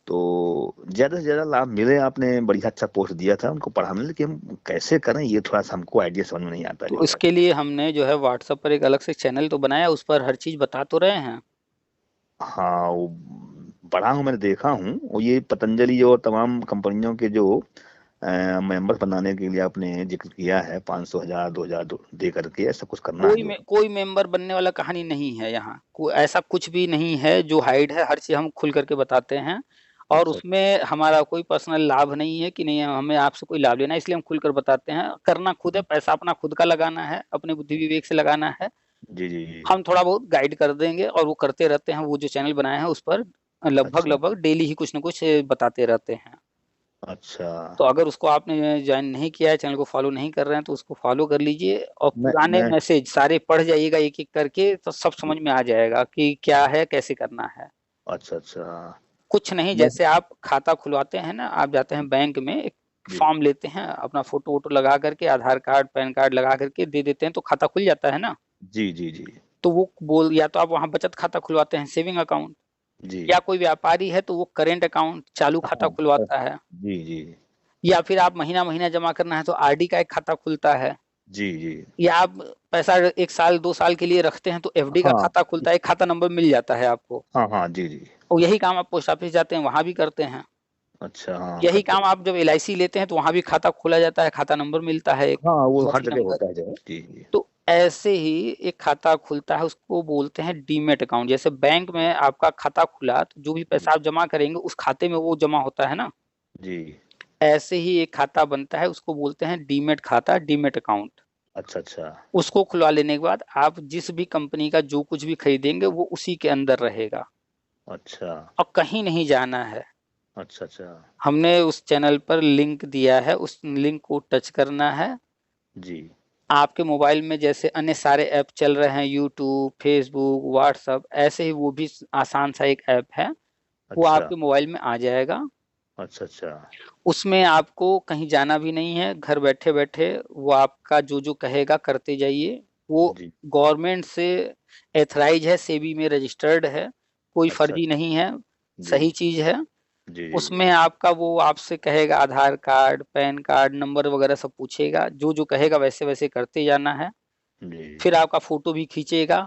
तो ज्यादा से ज्यादा लाभ मिले। आपने बढ़िया अच्छा पोस्ट दिया था उनको पढ़ाने, लेकिन हम कैसे करें ये थोड़ा सा हमको आइडिया समझ में नहीं आता तो जो है। इसके लिए हमने जो है व्हाट्सएप पर एक अलग से चैनल तो बनाया, उस पर हर चीज बता तो रहे हैं। हाँ, वो पढ़ा हूँ, मैंने देखा हूँ। और ये पतंजलि और तमाम कंपनियों के जो मेंबर बनाने के लिए आपने जिक्र किया है, 500 हजार 2,000 दे करके ऐसा कुछ करना है जो। कोई मेंबर बनने वाला कहानी नहीं है यहाँ। ऐसा कुछ भी नहीं है जो हाइड है, हर चीज हम खुल करके बताते हैं। और अच्छा उसमें हमारा कोई पर्सनल लाभ नहीं है कि नहीं हमें आपसे कोई लाभ लेना है, इसलिए हम खुलकर बताते हैं। करना खुद है, पैसा अपना खुद का लगाना है, अपने बुद्धि विवेक से लगाना है। जी जी जी। हम थोड़ा बहुत गाइड कर देंगे और वो करते रहते हैं। वो जो चैनल बनाए हैं उस पर लगभग अच्छा लगभग डेली ही कुछ ना कुछ बताते रहते हैं। अच्छा। तो अगर उसको आपने ज्वाइन नहीं किया है, चैनल को फॉलो नहीं कर रहे हैं, तो उसको फॉलो कर लीजिए और पुराने मैं मैसेज सारे पढ़ जाइएगा एक एक करके, तो सब समझ में आ जाएगा कि क्या है कैसे करना है। अच्छा अच्छा। कुछ नहीं, मैं जैसे आप खाता खुलवाते हैं ना, आप जाते हैं बैंक में, एक जी फॉर्म लेते हैं, अपना फोटो वोटो लगा करके, आधार कार्ड पैन कार्ड लगा करके दे देते हैं, तो खाता खुल जाता है ना। जी जी जी तो वो बोल, या तो आप वहाँ बचत खाता खुलवाते हैं, सेविंग अकाउंट, जी। या कोई व्यापारी है तो वो करेंट अकाउंट चालू खाता हाँ खुलवाता है, जी जी या फिर आप महीना महीना जमा करना है तो आरडी का एक खाता खुलता है, जी जी। या आप पैसा 1 साल 2 साल के लिए रखते हैं तो एफडी का हाँ खाता खुलता है, एक खाता नंबर मिल जाता है आपको। हाँ हाँ जी जी। और यही काम आप पोस्ट ऑफिस जाते हैं वहां भी करते हैं। अच्छा, हाँ यही करते। काम आप जब एलआईसी लेते हैं तो वहां भी खाता खोला जाता है, खाता नंबर मिलता है, एक हाँ, वो हर पॉलिसी जगह नंबर। होता है जो। जी जी तो ऐसे ही एक खाता खुलता है, उसको बोलते हैं डीमेट अकाउंट। जैसे बैंक में आपका खाता खुला तो जो भी जी पैसा आप जमा करेंगे उस खाते में वो जमा होता है ना, जी। ऐसे ही एक खाता बनता है, उसको बोलते हैं डीमेट खाता, डीमेट अकाउंट। अच्छा अच्छा। उसको खुलवा लेने के बाद आप जिस भी कंपनी का जो कुछ भी खरीदेंगे वो उसी के अंदर रहेगा अच्छा और कहीं नहीं जाना है। अच्छा। अच्छा हमने उस चैनल पर लिंक दिया है, उस लिंक को टच करना है। जी। आपके मोबाइल में जैसे अन्य सारे ऐप चल रहे हैं, यूट्यूब, फेसबुक, व्हाट्सएप, ऐसे ही वो भी आसान सा एक ऐप है, वो अच्छा आपके मोबाइल में आ जाएगा। अच्छा। अच्छा उसमें आपको कहीं जाना भी नहीं है, घर बैठे बैठे वो आपका जो जो कहेगा करते जाइए। वो जी गवर्नमेंट से एथराइज है, सेबी में रजिस्टर्ड है, कोई अच्छा फर्जी नहीं है, जी सही चीज है। जी जी जी उसमें आपका वो आपसे कहेगा आधार कार्ड पैन कार्ड नंबर वगैरह सब पूछेगा, जो जो कहेगा वैसे वैसे करते जाना है। जी। फिर आपका फोटो भी खींचेगा,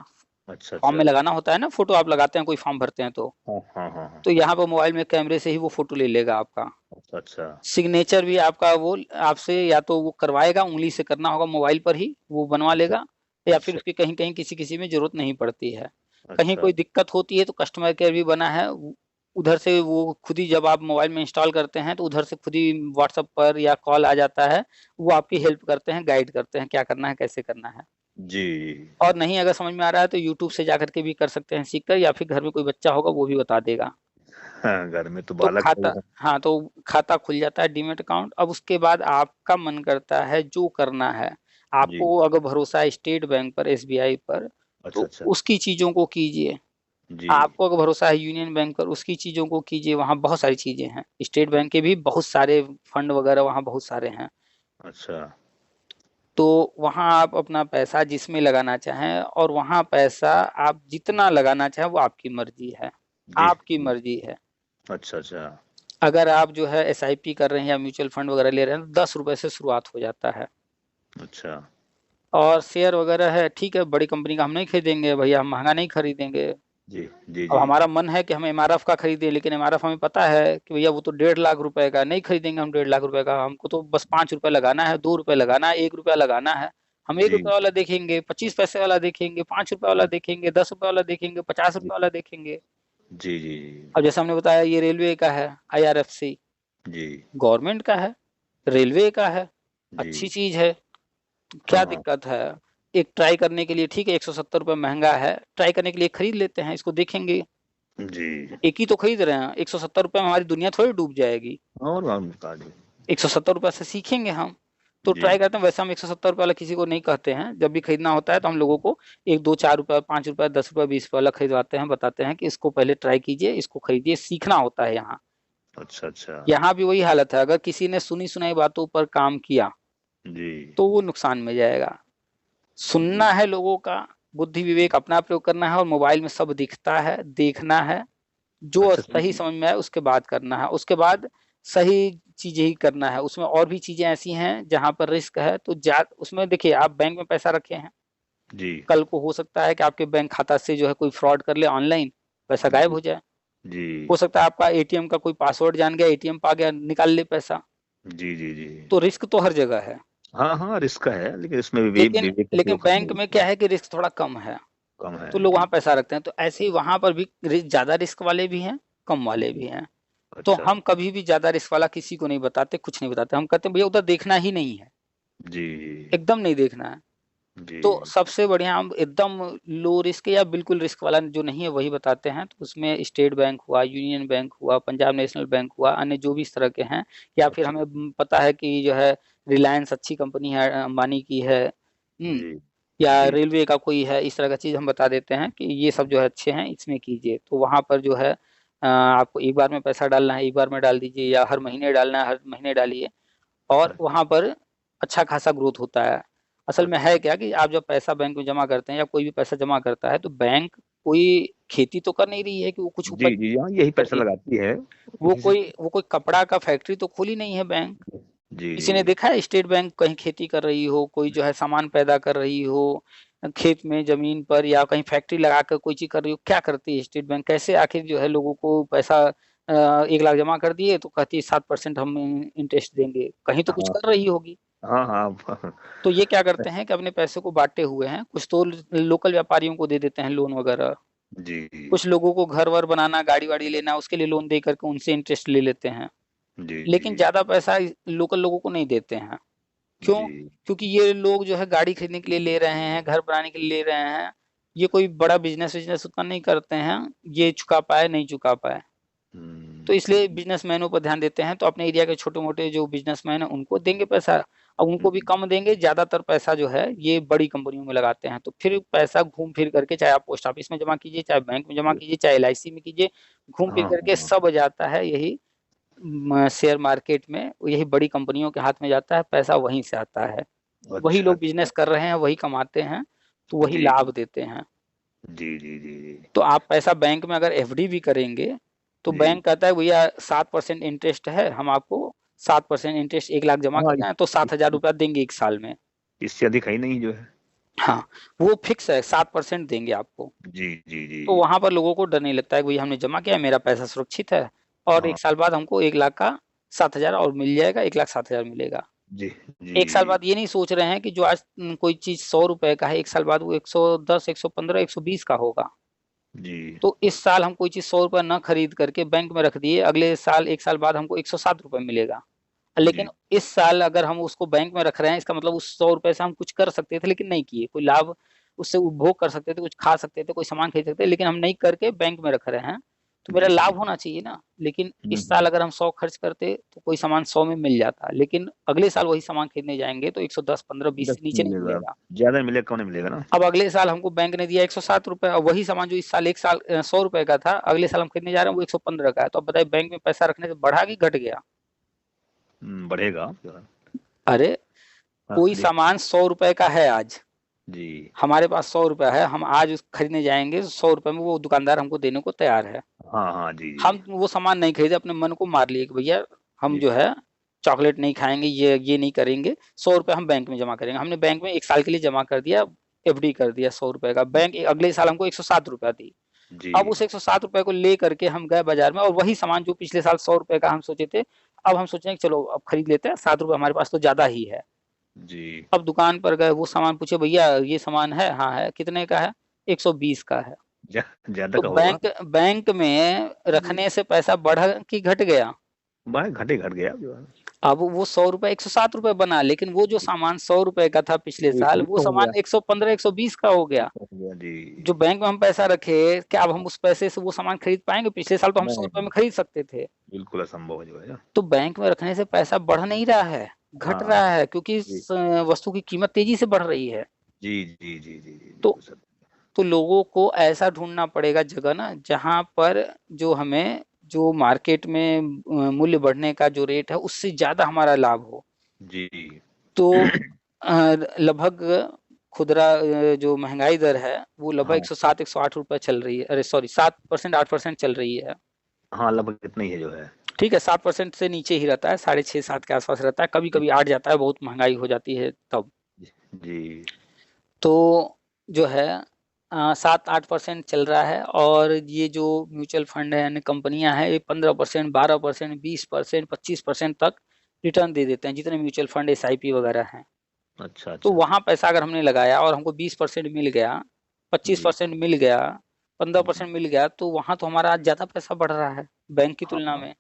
अच्छा फॉर्म अच्छा। में लगाना होता है ना फोटो, आप लगाते हैं कोई फॉर्म भरते हैं हाँ हाँ हाँ हाँ। तो यहाँ पर मोबाइल में कैमरे से ही वो फोटो ले लेगा आपका। अच्छा अच्छा। सिग्नेचर भी आपका वो आपसे या तो वो करवाएगा, उंगली से करना होगा मोबाइल पर ही, वो बनवा अच्छा लेगा, या फिर अच्छा। उसकी कहीं कहीं किसी किसी में जरूरत नहीं पड़ती है। कहीं अच्छा कोई दिक्कत होती है तो कस्टमर केयर भी बना है, उधर से वो खुद ही, जब आप मोबाइल में इंस्टॉल करते हैं तो उधर से खुद ही व्हाट्सएप पर या कॉल आ जाता है, वो आपकी हेल्प करते हैं, गाइड करते हैं क्या करना है कैसे करना है। जी। और नहीं अगर समझ में आ रहा है तो यूट्यूब से जा करके भी कर सकते हैं सीखकर, या फिर घर में कोई बच्चा होगा वो भी बता देगा। हाँ, घर में तो तो बालक है खाता, ही है। हाँ तो खाता खुल जाता है डीमेट अकाउंट। अब उसके बाद आपका मन करता है जो करना है, जी। आपको अगर भरोसा है स्टेट बैंक पर, एसबीआई पर, अच्छा तो अच्छा। उसकी चीजों को कीजिए। जी आपको अगर भरोसा है यूनियन बैंक पर, उसकी चीजों को कीजिए। वहाँ बहुत सारी चीजें हैं, स्टेट बैंक के भी बहुत सारे फंड वगैरह वहाँ बहुत सारे हैं। अच्छा। तो वहाँ आप अपना पैसा जिसमें लगाना चाहें, और वहाँ पैसा आप जितना लगाना चाहें वो आपकी मर्जी है, जी आपकी जी। मर्जी है। अच्छा अच्छा। अगर आप जो है एसआईपी कर रहे हैं या म्यूचुअल फंड वगैरह ले रहे हैं तो 10 रुपए से शुरुआत हो जाता है। अच्छा। और शेयर वगैरह है, ठीक है, बड़ी कंपनी का हम नहीं खरीदेंगे भैया, हम महंगा नहीं खरीदेंगे। जी जी अब जी। हमारा मन है कि हम एमआरएफ का खरीदें, लेकिन एमआरएफ हमें पता है कि भैया वो तो 1.5 लाख रुपए का, नहीं खरीदेंगे हम 1.5 लाख रुपए का। हमको तो बस 5 रुपए लगाना है, 2 रुपए लगाना है, 1 रुपया लगाना है। हम एक जी रुपये वाला देखेंगे, 25 पैसे वाला देखेंगे, 5 रुपए वाला देखेंगे, 10 रुपए वाला देखेंगे, 50 रुपए जी वाला देखेंगे। जी जी अब जैसे हमने बताया ये रेलवे का है, आईआरएफसी जी गवर्नमेंट का है, रेलवे का है, जी अच्छी चीज है। तो क्या हाँ, दिक्कत है? एक ट्राई करने के लिए ठीक है, 170 रुपये महंगा है, ट्राई करने के लिए खरीद लेते हैं, इसको देखेंगे। जी। एक ही तो खरीद रहे हैं, 170 रुपये में हमारी दुनिया थोड़ी डूब जाएगी। और हम बता दें। 170 रुपये से सीखेंगे हम, तो जी। ट्राई करते हैं। वैसे हम 170 रुपये वाला किसी को नहीं कहते हैं, जब भी खरीदना होता है तो हम लोगों को 1 2 4 रुपये 5 रुपये 10 रुपये 20 रुपये वाला खरीदवाते हैं, बताते हैं कि इसको पहले ट्राई कीजिए, इसको खरीदिए, सीखना होता है यहाँ। अच्छा, अच्छा। यहाँ भी वही हालत है, अगर किसी ने सुनी सुनाई बातों पर काम किया जी। तो वो नुकसान में जाएगा। जी। सुनना है लोगों का, बुद्धि विवेक अपना प्रयोग करना है, और मोबाइल में सब दिखता है, देखना है, जो अच्छा, सही समझ में आए उसके बाद करना है, उसके बाद सही चीजें ही करना है। उसमें और भी चीजें ऐसी हैं जहां पर रिस्क है, तो जा उसमें देखिए, आप बैंक में पैसा रखे हैं, जी। कल को हो सकता है कि आपके बैंक खाता से जो है कोई फ्रॉड कर ले ऑनलाइन, पैसा गायब जी। हो जाए। जी। हो सकता है आपका एटीएम का कोई पासवर्ड जान गया, एटीएम पा गया, निकाल ले पैसा। जी, जी, जी। तो रिस्क तो हर जगह है, हाँ, हाँ, रिस्क है, लेकिन इसमें लेकिन विवेक का लेकिन प्रयोग करना बैंक में क्या होता है। है कि रिस्क थोड़ा कम है, कम है। तो लोग वहां जी। पैसा रखते हैं। तो ऐसे ही वहां पर भी ज्यादा रिस्क वाले भी हैं, कम वाले भी जी। हैं। तो अच्छा। हम कभी भी ज्यादा रिस्क वाला किसी को नहीं बताते, कुछ नहीं बताते, हम कहते हैं भैया उधर देखना ही नहीं है, जी। एकदम नहीं देखना है। जी। तो सबसे बढ़िया हम एकदम लो रिस्क या बिल्कुल रिस्क वाला जो नहीं है वही बताते हैं। तो उसमें स्टेट बैंक हुआ, यूनियन बैंक हुआ, पंजाब नेशनल बैंक हुआ, अन्य जो भी इस तरह के हैं, या फिर अच्छा। हमें पता है कि जो है रिलायंस अच्छी कंपनी है, अंबानी की है, जी। या जी। रेलवे का कोई है, इस तरह का चीज़ हम बता देते हैं कि ये सब जो है अच्छे हैं, इसमें कीजिए। तो वहाँ पर जो है आपको एक बार में पैसा डालना है, एक बार में डाल दीजिए, या हर महीने डालना है, हर महीने डालिए, और वहाँ पर अच्छा खासा ग्रोथ होता है। असल में है अच्छा। क्या कि आप जब पैसा बैंक में जमा करते हैं, या कोई भी पैसा जमा करता है, तो बैंक कोई खेती तो कर नहीं रही है कि वो कुछ उपज जी, जी, हाँ, यही कर पैसा रही है। लगाती है। वो इसी से। कोई वो कोई कपड़ा का फैक्ट्री तो खोली नहीं है बैंक। जी, किसी ने जी। देखा है स्टेट बैंक कहीं खेती कर रही हो, कोई जो है सामान पैदा कर रही हो खेत में, जमीन पर, या कहीं फैक्ट्री लगा कर कोई चीज कर रही हो? क्या करती है स्टेट बैंक? कैसे आखिर जो है लोगों को पैसा 1 लाख जमा कर दिए तो कहती है 7% हम इंटरेस्ट देंगे, कहीं तो कुछ हाँ, कर रही होगी। हाँ, हाँ। तो ये क्या करते हैं कि अपने पैसे को बांटे हुए हैं, कुछ तो लोकल व्यापारियों को दे देते हैं लोन वगैरह, जी। कुछ लोगों को घर वर बनाना, गाड़ी वाड़ी लेना, उसके लिए लोन दे करके उनसे इंटरेस्ट ले लेते हैं। जी, जी। लेकिन ज्यादा पैसा लोकल लोगों को नहीं देते हैं। क्यों? जी। क्योंकि ये लोग जो है गाड़ी खरीदने के लिए ले रहे हैं, घर बनाने के लिए ले रहे हैं, ये कोई बड़ा बिजनेस विजनेस उतना नहीं करते हैं, ये चुका पाए नहीं चुका पाए, तो इसलिए हुँ। बिजनेसमैनों पर ध्यान देते हैं। तो अपने एरिया के छोटे मोटे जो बिजनेसमैन हैं उनको देंगे पैसा, अब उनको भी हुँ। कम देंगे, ज्यादातर पैसा जो है ये बड़ी कंपनियों में लगाते हैं। तो फिर पैसा घूम फिर करके, चाहे आप पोस्ट ऑफिस में जमा कीजिए, चाहे बैंक में जमा कीजिए, चाहे एलआईसी में कीजिए, घूम फिर हाँ, करके हाँ। सब जाता है यही शेयर मार्केट में, यही बड़ी कंपनियों के हाथ में जाता है, पैसा वहीं से आता है। वही अच्छा, लोग अच्छा। बिजनेस कर रहे हैं, वही कमाते हैं, तो वही जी। लाभ देते हैं। जी, जी, जी, जी। तो आप पैसा बैंक में अगर एफडी भी करेंगे, तो जी। बैंक कहता है भैया 7% इंटरेस्ट है, हम आपको 7% इंटरेस्ट 1 लाख जमा हाँ, कर रहे हैं, तो 7,000 रुपया देंगे 1 साल में। इससे अधिक है ही नहीं जो है। हाँ, वो फिक्स है, 7% देंगे आपको। जी, जी, जी। तो वहां पर लोगों को डर नहीं लगता है कि भैया हमने जमा किया, मेरा पैसा सुरक्षित है, और हाँ। 1 साल बाद हमको 1 लाख का 7,000 और मिल जाएगा, 1,07,000 मिलेगा। जी, 1 साल जी, बाद ये नहीं सोच रहे हैं कि जो आज कोई चीज 100 रुपए का है, 1 साल बाद वो 110, 115, 120 का होगा। जी। तो इस साल हम कोई चीज 100 रुपए न खरीद करके बैंक में रख दिए, अगले साल 1 साल बाद हमको 107 रुपए मिलेगा। लेकिन जी। इस साल अगर हम उसको बैंक में रख रहे हैं, इसका मतलब उस 100 रुपए से हम कुछ कर सकते थे लेकिन नहीं किए, कोई लाभ उससे उपभोग कर सकते थे, कुछ खा सकते थे, कोई सामान खरीद सकते थे, लेकिन हम नहीं करके बैंक में रख रहे हैं। तो मेरा जी, जी। लाभ होना चाहिए ना। लेकिन हुँ, इस साल हुँ। अगर हम 100 खर्च करते तो कोई सामान 100 में मिल जाता, लेकिन अगले साल वही सामान खरीदने जाएंगे तो 110, 15, 20 10 से नीचे नहीं मिलेगा, मिलेगा। ज़्यादा मिलेगा कम नहीं मिलेगा ना। अब अगले साल हमको बैंक ने दिया 107 रुपए, और वही सामान जो इस साल 1 साल 100 रुपए का था, अगले साल हम खरीदने जा रहे हैं वो 115 का है। तो अब बताइए बैंक में पैसा रखने से बढ़ा कि घट गया? बढ़ेगा जो है। अरे, हाँ, कोई जी। सामान 100 रुपए का है आज, जी। हमारे पास 100 रुपया है, हम आज उस खरीदने जाएंगे, 100 रुपए में वो दुकानदार हमको देने को तैयार है। हाँ, हाँ। जी, जी। हम वो सामान नहीं खरीदे, अपने मन को मार लिए कि भैया हम जी। जो है चॉकलेट नहीं खाएंगे, ये नहीं करेंगे, 100 रुपये हम बैंक में जमा करेंगे। हमने बैंक में 1 साल के लिए जमा कर दिया, एफडी कर दिया 100 रुपए का, बैंक अगले साल हमको 107 रुपया दी। जी। अब उस 107 रुपए को ले करके हम गए बाजार में, और वही सामान जो पिछले साल 100 रुपए का हम सोचे थे, अब हम सोचे कि चलो अब खरीद लेते हैं, 7 रुपए हमारे पास तो ज्यादा ही है। जी। अब दुकान पर गए, वो सामान पूछे, भैया ये सामान है? हाँ है। कितने का है? 120 का है। ज़्यादा तो का होगा। बैंक बैंक में जी। रखने से पैसा बढ़ा कि घट गया? भाई घट गया जो है। अब वो 100 रुपए 107 रुपए बना, लेकिन वो जो सामान 100 रुपए का था पिछले वो साल, वो 120 हो सामान गया। 115 120 का हो गया। हो गया जी। जो बैंक में हम पैसा रखे, क्या अब हम उस पैसे से वो सामान खरीद पाएंगे? पिछले साल तो हम 100 रुपए नहीं, में खरीद सकते थे। बिल्कुल असंभव जो है। तो बैंक में रखने से पैसा बढ़ नहीं रहा है, घट हाँ रहा है, क्योंकि जी वस्तु की कीमत तेजी से बढ़ रही है। जी जी जी जी जी, तो बिल्कुल सर। तो लोगों को ऐसा ढूंढना पड़ेगा जगह ना, जहां पर जो हमें जो मार्केट में मूल्य बढ़ने का जो रेट है उससे ज्यादा हमारा लाभ हो। जी तो लगभग खुदरा जो महंगाई दर है वो लगभग हाँ 107 108 रुपए चल रही है, अरे सॉरी 7% 8% चल रही है। हाँ, लगभग इतना ही है जो है। ठीक है, 7% से नीचे ही रहता है, 6.5 7 के आसपास रहता है, कभी जी कभी 8 जाता है, बहुत महंगाई हो जाती है तब। जी तो जो है 7 8% चल रहा है। और ये जो म्यूचुअल फंड है यानी कंपनियां हैं, ये 15% 12% 20% 25% तक रिटर्न दे देते हैं, जितने म्यूचुअल फंड SIP वगैरह हैं। अच्छा तो अच्छा। वहां पैसा अगर हमने लगाया और हमको 20% मिल गया, पच्चीस जी परसेंट मिल गया, पंद्रह हम्म, परसेंट मिल गया, तो वहां तो हमारा आज ज्यादा पैसा बढ़ रहा है बैंक की हाँ तुलना हाँ। में।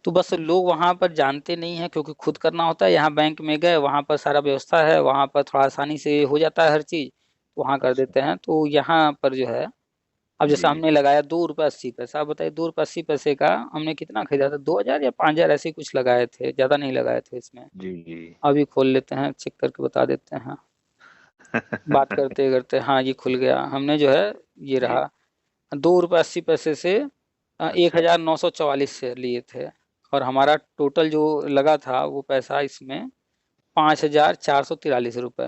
तो बस लोग वहां पर जानते नहीं है, क्योंकि खुद करना होता है। यहाँ बैंक में गए, वहां पर सारा व्यवस्था है, वहां पर थोड़ा आसानी से हो जाता है हर चीज, वहां कर अच्छा। देते हैं। तो यहाँ पर जो है, अब जैसे जी हमने लगाया 2 रुपये 80 पैसा, आप बताइए 2 रुपये 80 पैसे का हमने कितना खरीदा था? 2,000 या 5,000 ऐसे ही कुछ लगाए थे, ज्यादा नहीं लगाए थे इसमें। जी जी। अभी खोल लेते हैं, चेक करके बता देते हैं। बात करते करते हाँ ये खुल गया, हमने जो है ये जी रहा 2 रुपये 80 पैसे से एक अच्छा हजार नौ सौ चौवालीस शेयर लिए थे। और हमारा टोटल जो लगा था वो पैसा इसमें 5,443 रुपये।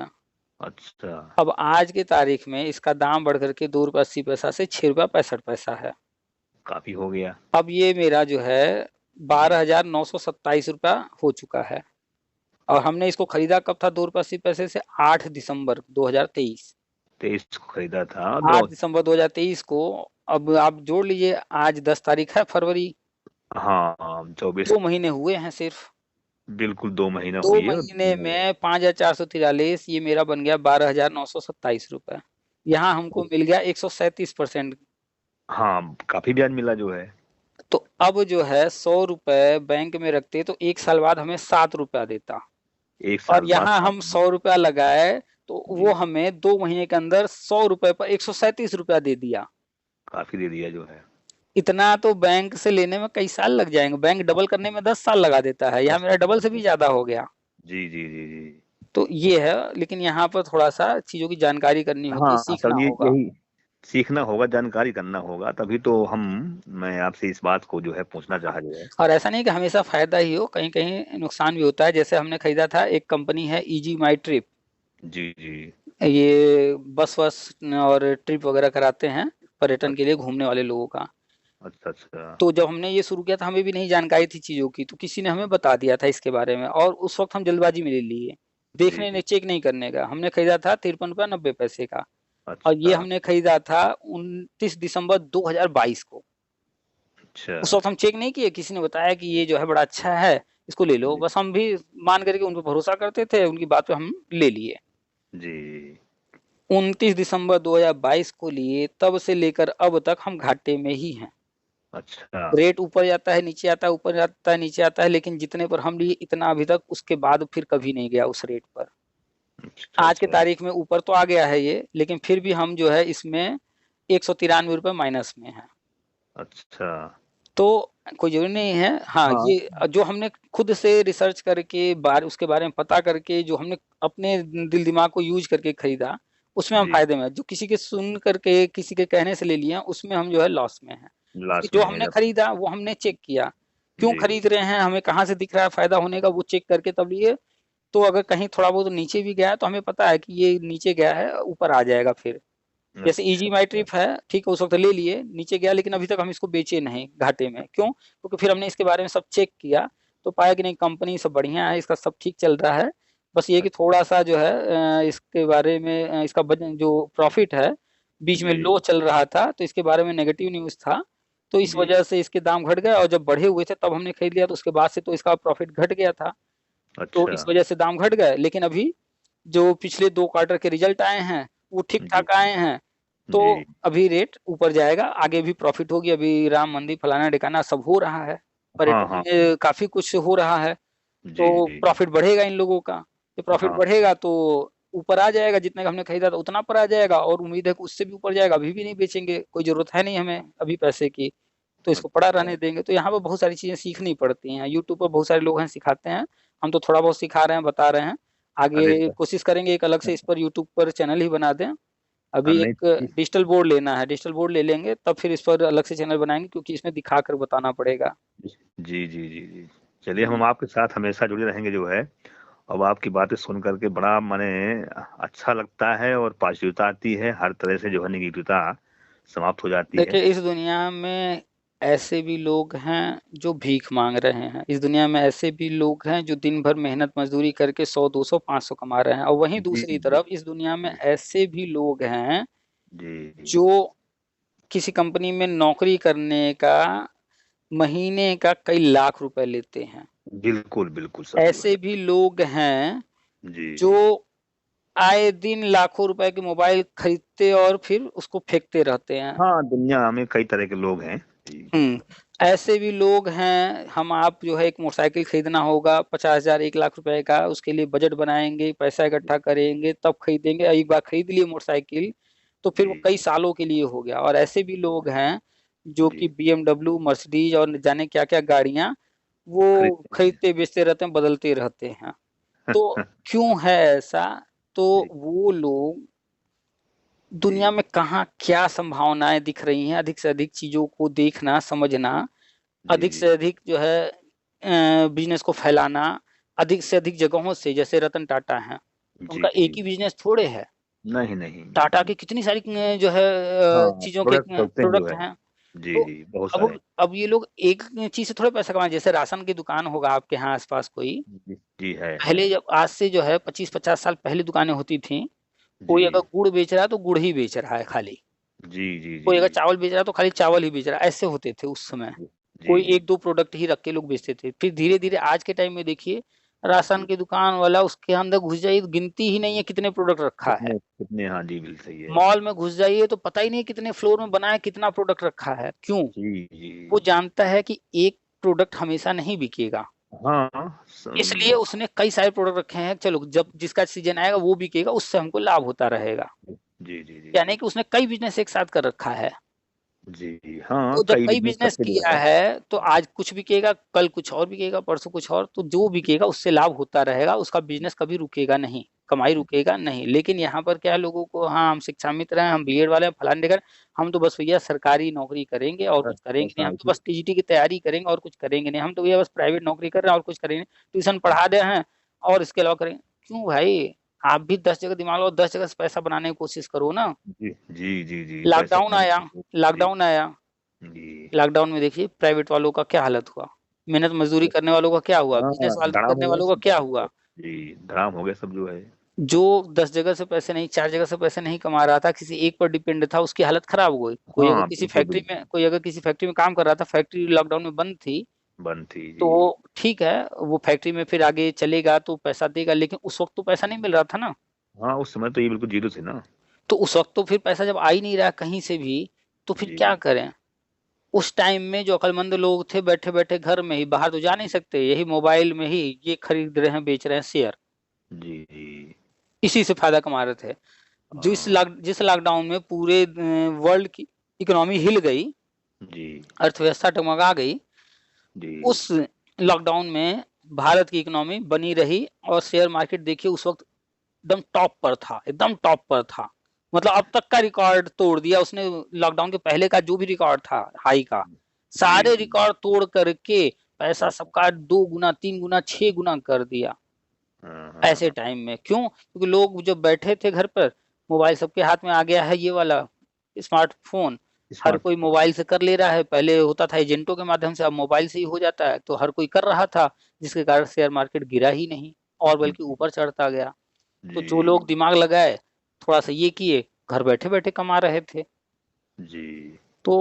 अच्छा। अब आज की तारीख में इसका दाम बढ़ करके 2 रुपये 80 पैसा से 6 रुपये 65 पैसा है। काफी हो गया। अब ये मेरा जो है जी 12,927 रुपया हो चुका है। और हमने इसको खरीदा कब था? 2 रुपये 80 पैसे से 8 दिसंबर 2023। 23 को खरीदा था तो। 8 दिसंबर 2023 को। अब आप जोड़ लीजिए, आज 10 तारीख है फरवरी। हाँ 24। 2 महीने हुए हैं सिर्फ। बिल्कुल 2 महीना दो हुई है और महीने में 5,443, ये मेरा बन गया 12,927 रुपये। यहाँ हमको मिल गया 137%। हाँ काफी ब्याज मिला जो है। तो अब जो है 100 रुपए बैंक में रखते तो एक साल बाद हमें 7 रुपया देता। एक और साल बाद यहाँ साथ हम में। 100 रुपया लगाए, तो वो जी हमें 2 महीने के अंदर 100 रुपए पर 137 रुपया दे दिया। काफी दे दिया जो है। इतना तो बैंक से लेने में कई साल लग जाएंगे, बैंक डबल करने में 10 साल लगा देता है, यहाँ 10 मेरा साल डबल लग से भी गए। ज्यादा हो गया। जी जी जी जी। तो ये है, लेकिन यहाँ पर थोड़ा सा चीजों की जानकारी करनी होगी, हाँ सीखना असल ये होगा। यही सीखना होगा, जानकारी करना होगा, तभी तो हम मैं आपसे इस बात को जो है पूछना चाह रहे हैं। और ऐसा नहीं कि हमेशा फायदा ही हो, कहीं कहीं नुकसान भी होता है। जैसे हमने खरीदा था, एक कंपनी है इजी माई ट्रिप, जी जी। ये बस वस और ट्रिप वगैरह कराते हैं पर्यटन के लिए, अच्छा घूमने वाले लोगों का। अच्छा अच्छा। तो जब हमने ये शुरू किया था, हमें भी नहीं जानकारी थी चीजों की, तो किसी ने हमें बता दिया था इसके बारे में, और उस वक्त हम जल्दबाजी में ले लिए, जी देखने ने जी। चेक नहीं करने का। हमने खरीदा था 53 रुपया 90 पैसे का। और ये अच्छा हमने खरीदा था 29 दिसंबर 2022 को। अच्छा। उस वक्त हम चेक नहीं किए, किसी ने बताया कि ये जो है बड़ा अच्छा है, इसको ले लो, जी बस हम भी मान करके उन पर भरोसा करते थे, उनकी बात पे हम ले लिए। जी। 29 दिसंबर 2022 को लिए, तब से लेकर अब तक हम घाटे में ही हैं। अच्छा रेट ऊपर जाता है नीचे आता है, ऊपर जाता है नीचे आता है, लेकिन जितने पर हम लिए इतना अभी तक उसके बाद फिर कभी नहीं गया उस रेट पर। अच्छा आज के अच्छा। तारीख में ऊपर तो आ गया है ये, लेकिन फिर भी हम जो है इसमें 193 रुपये माइनस में है। अच्छा। तो कोई जरूरी नहीं है, हाँ हाँ ये जो हमने खुद से रिसर्च करके उसके बारे में पता करके, जो हमने अपने दिल दिमाग को यूज करके खरीदा, उसमें हम जी। फायदे में हैं। जो किसी के सुन करके किसी के कहने से ले लिया, उसमें हम जो है लॉस में हैं। क्योंकि लास्ट जो में है हमने जब। खरीदा वो हमने चेक किया, क्यों जी खरीद रहे हैं, हमें कहाँ से दिख रहा है फायदा होने का, वो चेक करके तब लिए। तो अगर कहीं थोड़ा बहुत नीचे भी गया है, तो हमें पता है कि ये नीचे गया है, ऊपर आ जाएगा फिर। जैसे अच्छा इजी माई अच्छा। ट्रिप है, ठीक है, उस वक्त ले लिए, नीचे गया, लेकिन अभी तक हम इसको बेचे नहीं घाटे में। क्यों? क्योंकि फिर हमने इसके बारे में सब चेक किया, तो पाया कि नहीं, कंपनी सब बढ़िया है, इसका सब ठीक चल रहा है। बस ये कि अच्छा। थोड़ा सा जो है इसके बारे में इसका जो प्रॉफिट है, बीच में जी लो चल रहा था, तो इसके बारे में नेगेटिव न्यूज था। तो इस जी। वजह से इसके दाम घट गए, और जब बढ़े हुए थे तब हमने खरीद लिया, तो उसके बाद से तो इसका प्रॉफिट घट गया था। तो अच्छा। इस वजह से दाम घट गए, लेकिन अभी जो पिछले 2 क्वार्टर के रिजल्ट आए हैं वो ठीक जी ठाक आए हैं। तो जी। अभी रेट ऊपर जाएगा, आगे भी प्रॉफिट होगी, अभी राम मंदिर फलाना ढिकाना सब हो रहा है। हाँ, पर्यटन हाँ। में काफ़ी कुछ हो रहा है, जी, तो जी। प्रॉफ़िट बढ़ेगा इन लोगों का। जब प्रॉफ़िट हाँ, बढ़ेगा तो ऊपर आ जाएगा, जितने का हमने खरीदा था उतना पर आ जाएगा और उम्मीद है कि उससे भी ऊपर जाएगा, अभी भी नहीं बेचेंगे, कोई ज़रूरत है नहीं हमें अभी पैसे की, तो इसको पड़ा अच्छा। रहने देंगे। तो यहाँ पे बहुत सारी चीज़ें सीखनी पड़ती हैं, यूट्यूब पर बहुत सारे लोग हैं सिखाते हैं, हम तो थोड़ा बहुत सिखा रहे हैं, बता रहे हैं। अरे आगे स कोशिश करेंगे एक अलग से इस पर यूट्यूब पर चैनल ही बना दें। अभी नहीं एक डिजिटल बोर्ड लेना है, डिजिटल बोर्ड ले लेंगे तब फिर इस पर अलग से चैनल बनाएँगे क्योंकि इसमें दिखाकर बताना पड़ेगा। जी, जी, जी, जी। चलिए हम हुँ। आपके साथ हमेशा जुड़े रहेंगे जो है। अब आपकी बातें सुन कर के बड़ा माने अच्छा लगता है और पॉज़िटिवता आती है, हर तरह से जो है नेगेटिवता समाप्त हो जाती है। देखिए, इस दुनिया में ऐसे भी लोग हैं जो भीख माँग रहे हैं। इस दुनिया में ऐसे भी लोग हैं जो दिन भर मेहनत मज़दूरी करके 100, 200, 500 कमा रहे हैं और वहीं जी, दूसरी जी, तरफ इस दुनिया में जी, ऐसे भी लोग हैं जी, जी। जो किसी कंपनी में नौकरी करने का महीने का कई लाख रुपए लेते हैं। बिल्कुल, बिल्कुल सच जो ऐसे है। भी लोग हैं जी, जो आए दिन लाखों रुपए के मोबाइल खरीदते और फिर उसको फेंकते रहते हैं। हाँ, दुनिया में कई तरह के लोग हैं। जी, हुँ, ऐसे भी लोग हैं, हम आप जो है एक मोटरसाइकिल खरीदना होगा 50,000 1 लाख रुपए का, उसके लिए बजट बनाएँगे, पैसा इकट्ठा करेंगे, तब खरीदेंगे। एक बार खरीद लिए मोटरसाइकिल, तो फिर वो जी, कई सालों के लिए हो गया और ऐसे भी लोग हैं, जो जी, कि बीएमडब्ल्यू, मर्सिडीज़ और न जाने क्या-क्या गाड़ियाँ, वो खरीदते हैं। खरीदते-बेचते रहते हैं, बदलते रहते हैं। तो क्यों है ऐसा? तो जी, वो लोग दुनिया जी, में कहाँ क्या संभावनाएँ दिख रही हैं, अधिक से अधिक चीज़ों को देखना, समझना, जी, अधिक जी, से अधिक जो है बिज़नेस को फैलाना, अधिक से अधिक जगहों से जैसे रतन टाटा हैं, जी, उनका एक जी। ही बिज़नेस थोड़े है। नहीं, नहीं। टाटा की कितनी सारी जो है हाँ, चीज़ों के प्रोडक्ट चलते हैं जो प्रोडक्ट है। हैं। जी, तो जी, बहुत सारे। अब ये लोग एक चीज़ से थोड़े पैसा कमाएँ, जैसे राशन की दुकान होगा आपके यहाँ आस-पास कोई, जी, जी, है। पहले जब आज से जो है 25-50 साल पहले दुकानें होती थीं, कोई अगर जी, गुड़ बेच रहा है तो गुड़ ही बेच रहा है खाली। जी, जी, जी, कोई अगर चावल बेच रहा है तो खाली चावल ही बेच रहा है, ऐसे होते थे उस समय। जी, जी, कोई जी, 1-2 प्रोडक्ट ही रख के लोग बेचते थे। फिर धीरे-धीरे आज के टाइम में देखिए, राशन जी। की दुकान वाला उसके अंदर घुस जाइए तो गिनती ही नहीं है कितने प्रोडक्ट रखा है। कितने कितने हाँ जी, बिल्कुल सही है। मॉल में घुस जाइए तो पता ही नहीं कितने फ्लोर में बना है, कितना प्रोडक्ट रखा है। क्यों? जी, जी। वो जानता है कि एक प्रोडक्ट हमेशा नहीं बिकेगा। हाँ, इसलिए उसने कई सारे प्रोडक्ट रखे हैं, चलो जब जिसका सीज़न आएगा वो बिकेगा, उससे हमको लाभ होता रहेगा। जी, जी, जी, यानी जी। कि उसने कई बिज़नेस एक साथ कर रखा है। जी, हाँ, तो जब कई कई बिज़नेस बिज़नेस करके जो किया है है, तो आज कुछ बिकेगा, कल कुछ और बिकेगा, परसों कुछ और, तो जो बिकेगा उससे लाभ होता रहेगा, उसका बिज़नेस कभी रुकेगा नहीं, कमाई रुकेगा नहीं। लेकिन यहाँ पर क्या है लोगों को हाँ, हम शिक्षा मित्र हैं, हम बीएड वाले हैं, फलाने-ढिकाने, हम तो बस भैया सरकारी नौकरी करेंगे और कुछ बस करेंगे बस नहीं, हाँ, हम तो इसी बस टीजीटी की तैयारी करेंगे और कुछ करेंगे नहीं, हम तो भैया बस प्राइवेट नौकरी कर रहे हैं और कुछ करेंगे नहीं, ट्यूशन पढ़ा रहे हैं और इसके अलावा करेंगे क्यों भाई? आप भी 10 जगह दिमाग लगाओ, 10 जगह से पैसा बनाने की कोशिश करो ना। जी, जी, जी, जी, पैसा लॉकडाउन कमाने आया की जी, लॉकडाउन आया जी, लॉकडाउन में देखिए प्राइवेट वालों का क्या हालत हुआ। मेहनत मज़दूरी करने वालों का क्या हुआ? बिज़नेस हाँ, वाले धड़ाम करने हो गया वालों का सब क्या जो है। हुआ? जी, धड़ाम हो गया सब जो है। जो 10 जगह से पैसे नहीं 4 जगह से पैसे नहीं कमा रहा था, किसी एक पर डिपेंड था, उसकी हालत खराब हो गई। हाँ, बिल्कुल, बिल्कुल, कोई अगर किसी फैक्ट्री में काम कर रहा था, फैक्ट्री लॉकडाउन में बंद थी, बंद थी, तो जी। ठीक है, वो फैक्ट्री में फिर आगे चलेगा तो पैसा देगा, लेकिन उस वक़्त तो पैसा नहीं मिल रहा था ना। हाँ, उस समय तो ये बिल्कुल ज़ीरो थे ना। तो उस वक़्त तो फिर पैसा जब आ ही नहीं रहा कहीं से भी, तो फिर क्या जी, करें? उस टाइम में जो अकलमंद लोग थे बैठे-बैठे घर में ही, बाहर तो जा नहीं सकते, यही मोबाइल में ही ये खरीद रहे हैं, बेच रहे हैं शेयर, जी, जी। इसी से फ़ायदा कमा रहे थे। जिस लॉकडाउन में पूरे वर्ल्ड की इकोनॉमी हिल गई, जी, अर्थव्यवस्था डगमगा गई, जी। उस लॉकडाउन में भारत की इकोनॉमी बनी रही और शेयर मार्केट देखिए उस वक़्त एकदम टॉप पर था। मतलब अब तक का रिकॉर्ड तोड़ दिया उसने लॉकडाउन के पहले का जो भी रिकॉर्ड था हाई का, जी, सारे जी। रिकॉर्ड तोड़ करके पैसा सबका 2 गुना, 3 गुना, 6 गुना कर दिया, हाँ, ऐसे हाँ। टाइम में। क्यों? क्योंकि लोग जब बैठे थे घर पर, मोबाइल सबके हाथ में आ गया है ये वाला स्मार्टफ़ोन, हर कोई स्मार्टफ़ोन मोबाइल से कर ले रहा है, पहले होता था एजेंटों के माध्यम से, अब मोबाइल से ही हो जाता है, तो हर कोई कर रहा था, जिसके कारण शेयर मार्केट गिरा ही नहीं और बल्कि जी, ऊपर चढ़ता गया। तो जो जी, लोग दिमाग लगाए, थोड़ा-सा ये किए, घर बैठे-बैठे कमा रहे थे। जी, तो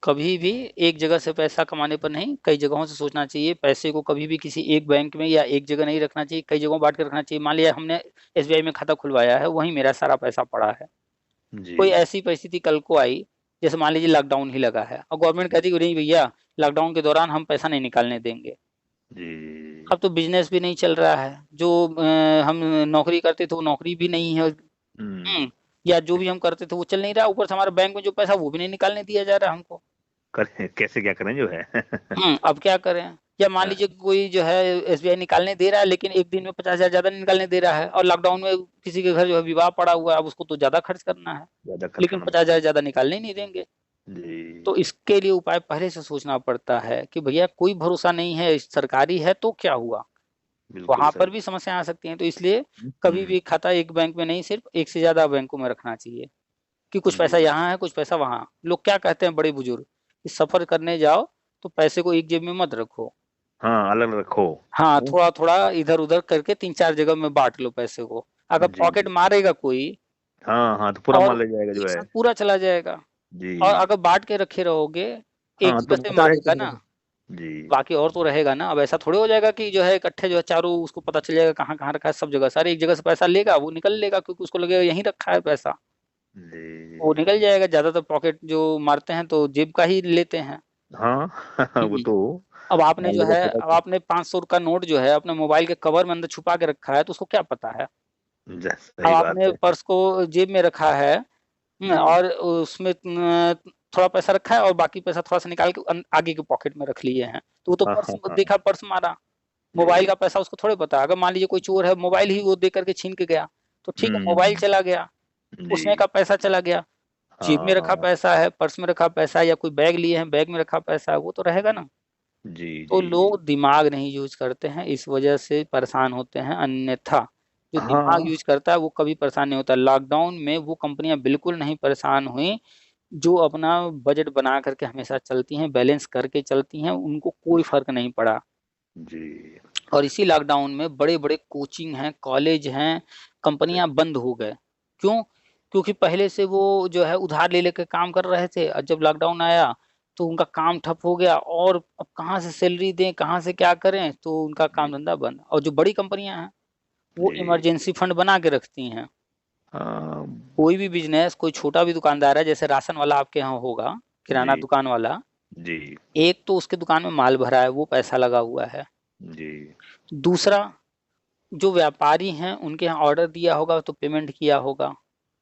कभी भी एक जगह से पैसा कमाने पर नहीं, कई जगहों से सोचना चाहिए। पैसे को कभी भी किसी एक बैंक में या एक जगह नहीं रखना चाहिए, कई जगहों बाँट के रखना चाहिए। मान लिया हमने एसबीआई में खाता खुलवाया है, वहीं मेरा सारा पैसा पड़ा है। जी। कोई ऐसी परिस्थिति कल को आई, जैसे मान लीजिए लॉकडाउन ही लगा है और गवर्नमेंट कहती है कि नहीं भैया, लॉकडाउन के दौरान हम पैसा नहीं निकालने देंगे। जी। अब तो बिजनेस भी नहीं चल रहा है, जो हम नौकरी करते थे वो नौकरी भी नहीं है। हम्म। या जो भी हम करते थे वो चल नहीं रहा, ऊपर से हमारे बैंक में जो पैसा वो भी नहीं निकालने दिया जा रहा हमको। करें कैसे, क्या करें जो है। अब क्या करें? या मान हाँ, लीजिए कोई जो है एसबीआई निकालने दे रहा है, लेकिन एक दिन में 50,000 ज्यादा नहीं निकालने दे रहा है, और लॉकडाउन में किसी के घर जो है विवाह पड़ा हुआ है, अब उसको तो ज्यादा खर्च करना है, ज्यादा खर्च लेकिन करना पड़ता 50,000 ज्यादा निकालने ही नहीं देंगे। है। तो जी। इसके लिए उपाय पहले से सोचना पड़ता है कि भैया कोई भरोसा नहीं है, सरकारी है तो क्या हुआ, बिल्कुल वहां पर सही। भी समस्या आ सकती है। तो इसलिए कभी हम्म। भी खाता एक बैंक में नहीं, सिर्फ एक से ज्यादा बैंकों में रखना चाहिए, कि कुछ पैसा जी। यहाँ है कुछ पैसा वहां। लोग क्या कहते हैं बड़े बुजुर्ग, कि सफर करने जाओ तो पैसे को एक जेब में मत रखो, हाँ, अलग रखो। हाँ हम्म, थोड़ा थोड़ा इधर उधर करके 3-4 जगह में बांट लो पैसे को। अगर जी पॉकेट जी। मारेगा कोई हाँ हाँ, तो पूरा और माल ले जाएगा जो एक है। साथ पूरा चला जाएगा। और जी। अगर बांट के रखे रहोगे, एक हाँ, जगह तो से बता रहे मारेगा ना, थे। जी बाकी और तो रहेगा ना। अब ऐसा थोड़ी हो जाएगा कि जो है इकट्ठे जो है चारों उसको पता चल जाएगा कहाँ कहाँ रखा है, सब जगह सारे एक जगह से पैसा लेगा वो निकल लेगा, क्योंकि उसको लगेगा यहीं रखा है पैसा, वो जी। निकल जाएगा। ज्यादातर पॉकेट जो मारते हैं तो जेब का ही लेते हैं। हाँ। वो हम्म। तो अब आपने मान जो लो है, पता अब आपने 500 का नोट जो है अपने मोबाइल के कवर में अंदर छुपा के रखा है, तो उसको क्या पता है? अब सही बात आपने है। पर्स को जेब में रखा है, जी। और उसमें थोड़ा पैसा रखा है और बाकी पैसा थोड़ा सा निकाल के आगे के पॉकेट में रख लिए हैं, तो वो तो हाँ पर्स हाँ हाँ। देखा, पर्स मारा। मोबाइल जी का पैसा उसको थोड़े पता। अगर मान लीजिए कोई चोर है, मोबाइल ही वो दे करके छीन के गया, तो ठीक है मोबाइल हम्म। चला गया, उसमें जी। का पैसा चला गया। जेब हाँ में रखा हाँ। पैसा है, पर्स में रखा पैसा है, या कोई बैग लिए हैं बैग में रखा पैसा है, वो तो रहेगा ना। जी तो जी जी। लोग दिमाग नहीं यूज करते हैं, इस वजह से परेशान होते हैं, अन्यथा जो दिमाग हाँ यूज करता है वो कभी परेशान नहीं होता। लॉकडाउन में वो कंपनियां बिल्कुल नहीं परेशान हुई, जो अपना बजट बना करके हमेशा चलती हैं, बैलेंस करके चलती हैं, उनको कोई फर्क नहीं पड़ा। जी। और इसी लॉकडाउन में बड़े बड़े कोचिंग हैं, कॉलेज हैं, कंपनियां बंद हो गए। क्यों? क्योंकि पहले से वो जो है उधार ले लेकर काम कर रहे थे, और जब लॉकडाउन आया तो उनका काम ठप हो गया, और अब कहाँ से सैलरी दें, कहाँ से क्या करें, तो उनका काम जी धंधा बंद। और जो बड़ी कंपनियां हैं वो जी। इमरजेंसी फंड बना के रखती हैं। हाँ। कोई भी बिजनेस, कोई छोटा भी दुकानदार है, जैसे राशन वाला आपके यहाँ होगा, किराना जी दुकान वाला, जी एक तो उसके दुकान में माल भरा है, वो पैसा लगा हुआ है। जी दूसरा, जो व्यापारी हैं उनके यहाँ ऑर्डर दिया होगा तो पेमेंट किया होगा।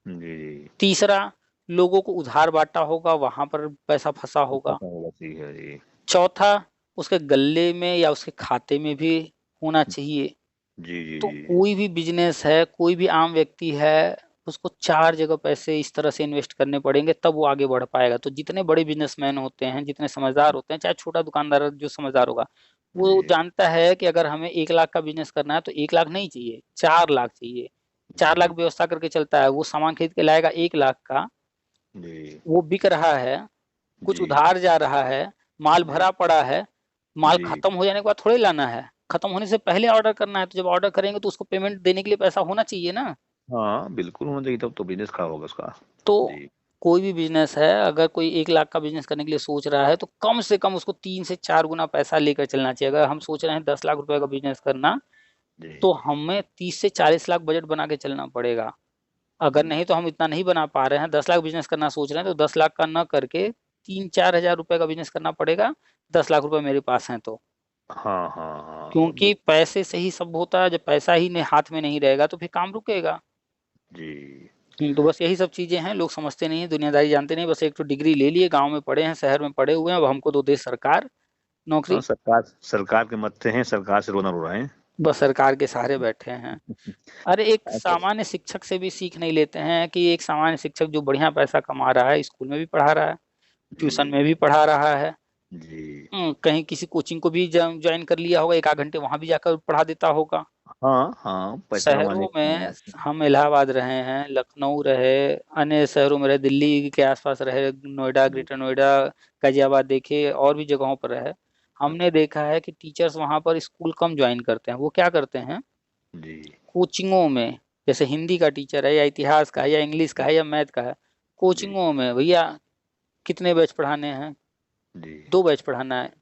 जी। तीसरा, लोगों को उधार बांटा होगा, वहां पर पैसा फंसा होगा। पता होगा, ठीक है जी। चौथा, उसके गले में या उसके खाते में भी होना चाहिए। जी जी तो जी। कोई भी बिजनेस है, कोई भी आम व्यक्ति है, उसको 4 जगह पैसे इस तरह से इन्वेस्ट करने पड़ेंगे, तब वो आगे बढ़ पाएगा। तो जितने बड़े बिजनेसमैन होते हैं, जितने समझदार होते हैं, चाहे छोटा दुकानदार जो समझदार होगा, वो जी जानता है कि अगर हमें 1 लाख का बिजनेस करना है तो 1 लाख नहीं चाहिए, 4 लाख चाहिए। 4 लाख जी व्यवस्था करके चलता है, वो सामान खरीद के लाएगा 1 लाख का, जी वो बिक रहा है, कुछ जी उधार जा रहा है, माल जी भरा पड़ा है, माल जी। खत्म हो जाने के बाद थोड़े लाना है, खत्म होने से पहले ऑर्डर करना है। तो जब ऑर्डर करेंगे तो उसको पेमेंट देने के लिए पैसा होना चाहिए ना। हाँ, बिल्कुल होना चाहिए, तब तो बिज़नेस खड़ा होगा उसका। तो जी। कोई भी बिजनेस है, अगर कोई 1 लाख का बिजनेस करने के लिए सोच रहा है, तो कम से कम उसको 3 से 4 गुना पैसा लेकर चलना चाहिए। अगर हम सोच रहे हैं 10 लाख रुपए का बिजनेस करना, जी। तो हमें 30 से 40 लाख बजट बना के चलना पड़ेगा। अगर नहीं तो हम इतना नहीं बना पा रहे हैं, 10 लाख बिजनेस करना सोच रहे हैं, तो 10 लाख का न करके 3-4 हजार रुपए का बिजनेस करना पड़ेगा, 10 लाख रुपए मेरे पास हैं तो। हाँ, हाँ, हाँ, क्योंकि पैसे से ही सब होता है, जब पैसा ही हाथ में नहीं रहेगा तो फिर काम रुकेगा। जी। तो बस यही सब चीजें हैं, लोग समझते नहीं है, दुनियादारी जानते नहीं। बस एक तो डिग्री ले लिए, गांव में पढ़े हैं, शहर में पढ़े हुए हैं, अब हमको तो दे सरकार हाँ, नौकरी। सरकार सरकार के मत्थे हैं, सरकार से रोना रो रहे हैं। बस सरकार के सहारे बैठे हैं। अरे एक ऐसा। सामान्य शिक्षक से भी सीख नहीं लेते हैं, कि एक सामान्य शिक्षक जो बढ़िया पैसा कमा रहा है, स्कूल में भी पढ़ा रहा है, ट्यूशन जी में भी पढ़ा रहा है, जी। कहीं किसी कोचिंग को भी ज्वाइन कर लिया होगा, 1 आध घंटे वहां भी जाकर पढ़ा देता होगा। हाँ हाँ, पैसा शहरों कमाने के में, लिए। हम इलाहाबाद रहे हैं, लखनऊ रहे, अन्य शहरों में रहे, दिल्ली के आसपास रहे, नोएडा, जी ग्रेटर नोएडा, गाजियाबाद देखे, और भी जगहों पर रहे, हमने देखा है कि टीचर्स वहां पर स्कूल कम ज्वाइन करते हैं। वो क्या करते हैं, जी कोचिंगों में, जैसे हिंदी का टीचर है, या इतिहास का है, या इंग्लिश का है, या मैथ का है, जी कोचिंगों में भैया कितने बैच पढ़ाने हैं? जी। 2 बैच पढ़ाना है,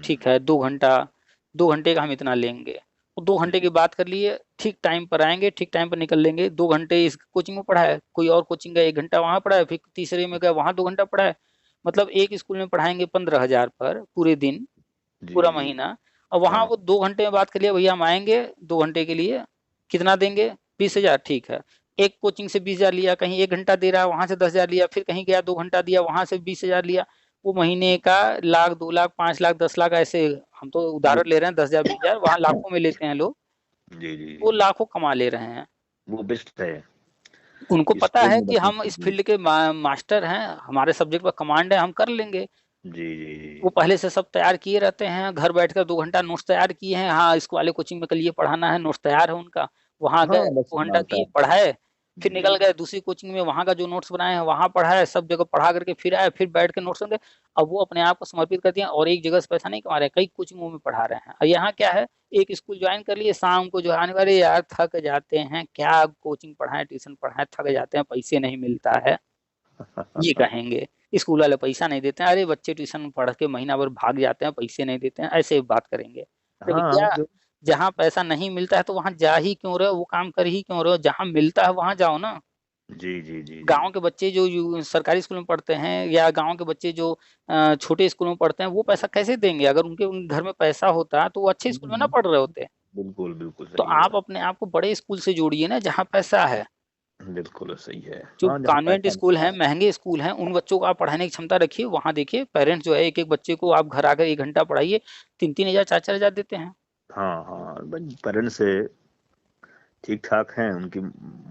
ठीक है, 2 घंटा, 2 घंटे का हम इतना लेंगे। वो 2 घंटे की जी बात कर लिए, ठीक टाइम पर आएंगे, ठीक टाइम पर निकल लेंगे। 2 घंटे इस कोचिंग में पढ़ा है, कोई और कोचिंग का 1 घंटा वहां पढ़ा है, फिर तीसरे में गया वहां 2 घंटा पढ़ा है, मतलब एक स्कूल में पढ़ाएंगे 15,000 पर पूरे दिन, जी पूरा जी। महीना, और वहां हाँ वो 2 घंटे में बात कर लिया, भैया हम आएंगे 2 घंटे के लिए, कितना देंगे? 20,000, ठीक है। एक कोचिंग से 20,000 लिया, कहीं 1 घंटा दे रहा है वहां से 10,000 लिया, फिर कहीं गया 2 घंटा दिया वहां से 20,000 लिया, वो महीने का लाख, 2 लाख, 5 लाख, 10 लाख, ऐसे हम तो वो उदाहरण ले रहे हैं, 10,000, 20,000, वहां लाखों में लेते हैं लोग, जी जी वो जी, लाखों कमा ले रहे हैं। वो बेस्ट है। उनको पता स्कूल है में कि बच्चों हम को इस जी फील्ड के मास्टर हैं, हमारे सब्जेक्ट पर कमांड है, हम कर लेंगे। जी जी जी। वो पहले से सब तैयार किए रहते हैं, घर बैठकर 2 घंटा नोट्स तैयार किए हैं, हाँ इसको वाले कोचिंग में कल ये पढ़ाना है, नोट्स तैयार है उनका, वहां हाँ गए बस 2 घंटा दिए, मालूम पढ़ाए, फिर जी निकल गए दूसरी कोचिंग में, वहां का जो नोट्स बनाए हैं वहां पढ़ाए, सब जगह पढ़ा करके फिर आए, फिर बैठ के नोट्स होंगे। अब वो अपने आप को समर्पित कर दिया और एक जगह से पैसा नहीं कमा रहे हैं, कई कोचिंगों में पढ़ा रहे हैं। और यहाँ क्या है, एक स्कूल ज्वाइन कर लिए, शाम को जो है आने वाले, यार थक जाते हैं, क्या कोचिंग पढ़ाएं, ट्यूशन पढ़ाएं, थक जाते हैं, पैसे नहीं मिलता है, ये कहेंगे। स्कूल वाले पैसा नहीं देते हैं, अरे बच्चे ट्यूशन पढ़ के महीना भर भाग जाते हैं, पैसे नहीं देते हैं, ऐसे बात करेंगे। अरे हाँ भैया, जो जहाँ पैसा नहीं मिलता है तो वहां जा ही क्यों रहे हो, वो काम कर ही क्यों रहे हो, जहाँ मिलता है वहां जाओ ना। जी जी जी जी। गांव के बच्चे जो सरकारी स्कूल में पढ़ते हैं, या गांव के बच्चे जो छोटे स्कूल में पढ़ते हैं, वो पैसा कैसे देंगे? अगर उन घर में पैसा होता तो वो अच्छे स्कूल में ना हम्म, पढ़ रहे होते। बिल्कुल बिल्कुल तो सही है आप बात। अपने आप को बड़े स्कूल से जोड़िए ना, जहाँ पैसा है। बिल्कुल सही है। जो हाँ जहाँ कॉन्वेंट पैसा स्कूल मिलता हैं, है। महंगे स्कूल हैं, उन बच्चों को आप पढ़ाने की क्षमता रखिए, वहां देखिए पेरेंट्स जो है, एक एक बच्चे को आप घर आकर 1 घंटा पढ़ाइए, 3-3 हजार, 4-4 हजार देते हैं। हाँ हाँ पेरेंट्स से ठीक ठाक हैं, उनकी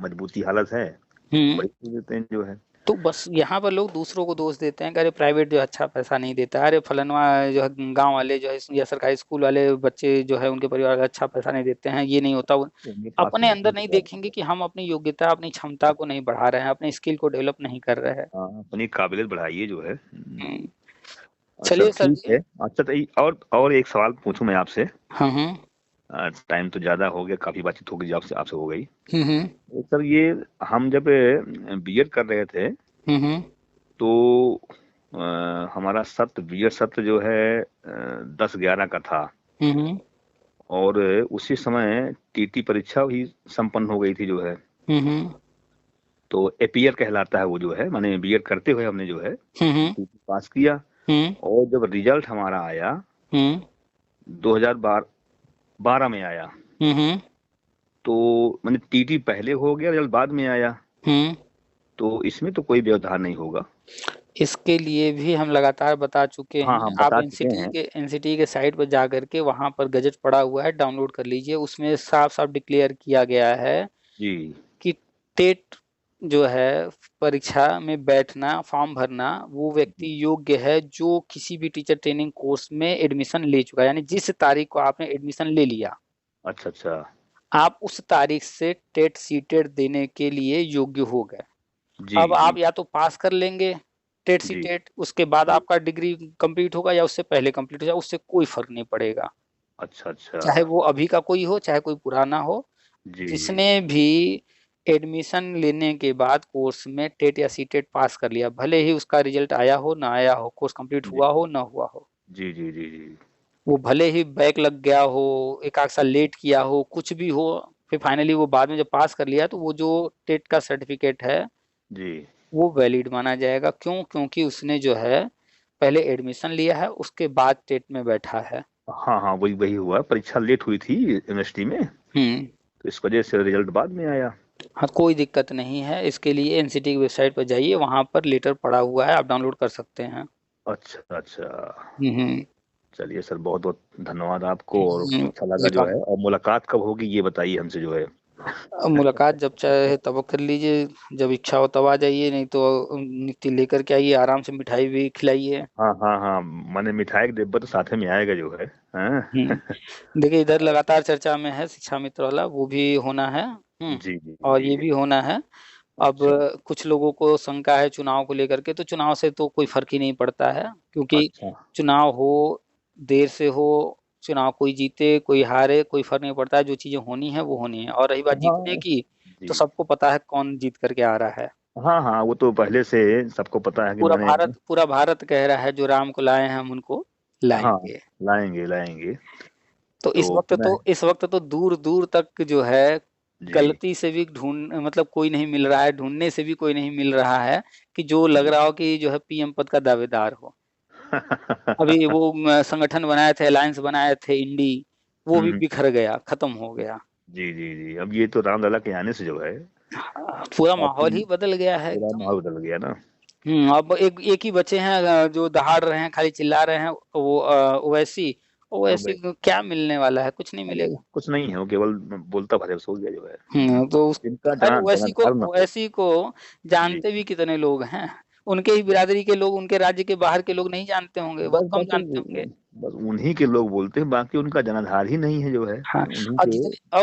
मजबूती हालत है, हम्म। वही चीज़ देते हैं जो है। तो बस यहाँ पर लोग दूसरों को दोष देते हैं कि अरे प्राइवेट जो है अच्छा पैसा नहीं देता है, अरे फलनवा जो है गांव वाले जो है या सरकारी स्कूल वाले बच्चे जो है उनके परिवार का अच्छा पैसा नहीं देते हैं, ये नहीं होता। वो उनके पास अपने नहीं अंदर नहीं होगा। देखेंगे कि हम अपनी योग्यता, अपनी क्षमता को नहीं बढ़ा रहे हैं, अपने स्किल को डेवलप नहीं कर रहे हैं। हाँ अपनी काबिलियत बढ़ाइए जो है। हम्म, अच्छा चलिए सर ठीक जी। है। अच्छा तो और एक सवाल पूछूं मैं आपसे। हाँ हाँ। टाइम तो ज्यादा हो गया, काफी बातचीत हो गई आपसे आपसे हो गई। हम्म। सर ये हम जब बीएड कर रहे थे हम्म। तो हमारा सत्र बीएड सत्र जो है 10/11 का था। हम्म। और उसी समय टीटी परीक्षा भी संपन्न हो गई थी जो है। हम्म। तो एपीआर कहलाता है वो जो है, माने बीएड करते हुए हमने जो है हम्म। टीटी पास किया। हम्म। और जब रिजल्ट हमारा आया हम्म। 2012 में आया, हम्म। तो मैंने टीटी पहले हो गया, रिजल्ट बाद में आया, हम्म। तो इसमें तो कोई व्यवधान नहीं होगा। इसके लिए भी हम लगातार बता चुके हाँ हैं, हाँ आप बता चुके एनसीटी हैं। के साइट पर जा करके वहां पर गजट पड़ा हुआ है, डाउनलोड कर लीजिए, उसमें साफ साफ डिक्लेयर किया गया है जी कि टेट जो है परीक्षा में बैठना, फॉर्म भरना, वो जी। व्यक्ति योग्य है जो किसी भी टीचर ट्रेनिंग कोर्स में एडमिशन ले चुका है, यानी जिस तारीख को आपने एडमिशन ले लिया, अच्छा अच्छा। आप उस तारीख से टेट सीटेट देने के लिए योग्य हो गए। जी अब जी आप या तो पास कर लेंगे टेट सी जी टेट, उसके बाद जी। आपका डिग्री कंप्लीट होगा, या उससे पहले कंप्लीट हो जाए, उससे कोई फर्क नहीं पड़ेगा। अच्छा अच्छा। चाहे वो अभी का कोई हो, चाहे कोई पुराना हो, जी जी जिसने भी एडमिशन लेने के बाद कोर्स में टेट या सी टेट पास कर लिया, भले ही उसका रिजल्ट आया हो ना आया हो, कोर्स कंप्लीट जी हुआ हो ना हुआ हो, जी जी जी जी वो भले ही बैक लग गया हो, एक आध साल लेट किया हो, कुछ भी हो, फिर फाइनली वो बाद में जब पास कर लिया तो वो जो टेट का सर्टिफिकेट है जी। वो वैलिड माना जाएगा। क्यों? क्योंकि उसने जो है पहले एडमिशन लिया है, उसके बाद टेट में बैठा है। हाँ हाँ वही वही हुआ, परीक्षा लेट हुई थी यूनिवर्सिटी में, हम्म। तो इस वजह से रिजल्ट बाद में आया। हाँ, कोई दिक्कत नहीं है, इसके लिए एनसीटी की वेबसाइट पर जाइए, वहां पर लेटर पड़ा हुआ है, आप डाउनलोड कर सकते हैं। अच्छा अच्छा। हम्म। चलिए सर बहुत बहुत धन्यवाद आपको, और अच्छा लगा जो है। वेलकम। और मुलाकात कब होगी ये बताइए हमसे जो है। अब मुलाकात जब चाहे तब कर लीजिए, जब इच्छा हो तब आ जाइए, नहीं तो नित्य लेकर के आइए, आराम से मिठाई भी खिलाइए। हाँ हाँ हाँ मैंने मिठाई का डिब्बा तो साथ में आएगा जो है। हाँ देखिए इधर लगातार चर्चा में है शिक्षा मित्र वाला, वो भी होना है। जी जी और ये जी। भी होना है। अब अच्छा कुछ लोगों को शंका है चुनाव को लेकर के, तो चुनाव से तो कोई फर्क ही नहीं पड़ता है, क्योंकि अच्छा। चुनाव हो, देर से हो, चुनाव कोई जीते कोई हारे, कोई फर्क नहीं पड़ता है, जो चीजें होनी है वो होनी है। और रही बात जीतने हाँ की, तो जी। सबको पता है कौन जीत करके आ रहा है। हाँ हाँ वो तो पहले से सबको पता है कि मैंने। पूरा भारत कह रहा है जो राम को लाए हैं हम उनको हाँ लाएंगे। लाएंगे लाएंगे। तो तो मैं इस वक्त तो दूर दूर तक जो है जी गलती से भी ढूंढ, मतलब कोई नहीं मिल रहा है, ढूंढने से भी कोई नहीं मिल रहा है कि जो लग रहा हो कि जो है पीएम पद का दावेदार हो। अभी वो संगठन बनाए थे, अलायंस बनाए थे इंडी, वो भी बिखर गया, खत्म हो गया। जी, जी, जी। अब ये तो रामलला के आने से जो है पूरा माहौल काफ़ी ही बदल गया है पूरा एकदम। माहौल बदल गया ना। अब एक ही बचे हैं जो दहाड़ रहे हैं, खाली चिल्ला रहे हैं, वो ओवैसी। तो ओवैसी भाई को क्या मिलने वाला है? कुछ नहीं अरे मिलेगा। कुछ नहीं है, वो केवल बोलता भले सो गया जो है। तो उस जिनका अरे जनाधार न हो। ओवैसी को जी। जानते भी कितने लोग हैं? उनके ही बिरादरी के लोग, उनके राज्य के बाहर के लोग नहीं जानते होंगे, बहुत बस कम बस जानते होंगे। बस उन्हीं के लोग बोलते हैं, बाकी उनका जनाधार ही नहीं है जो है। हाँ, उन्हीं और के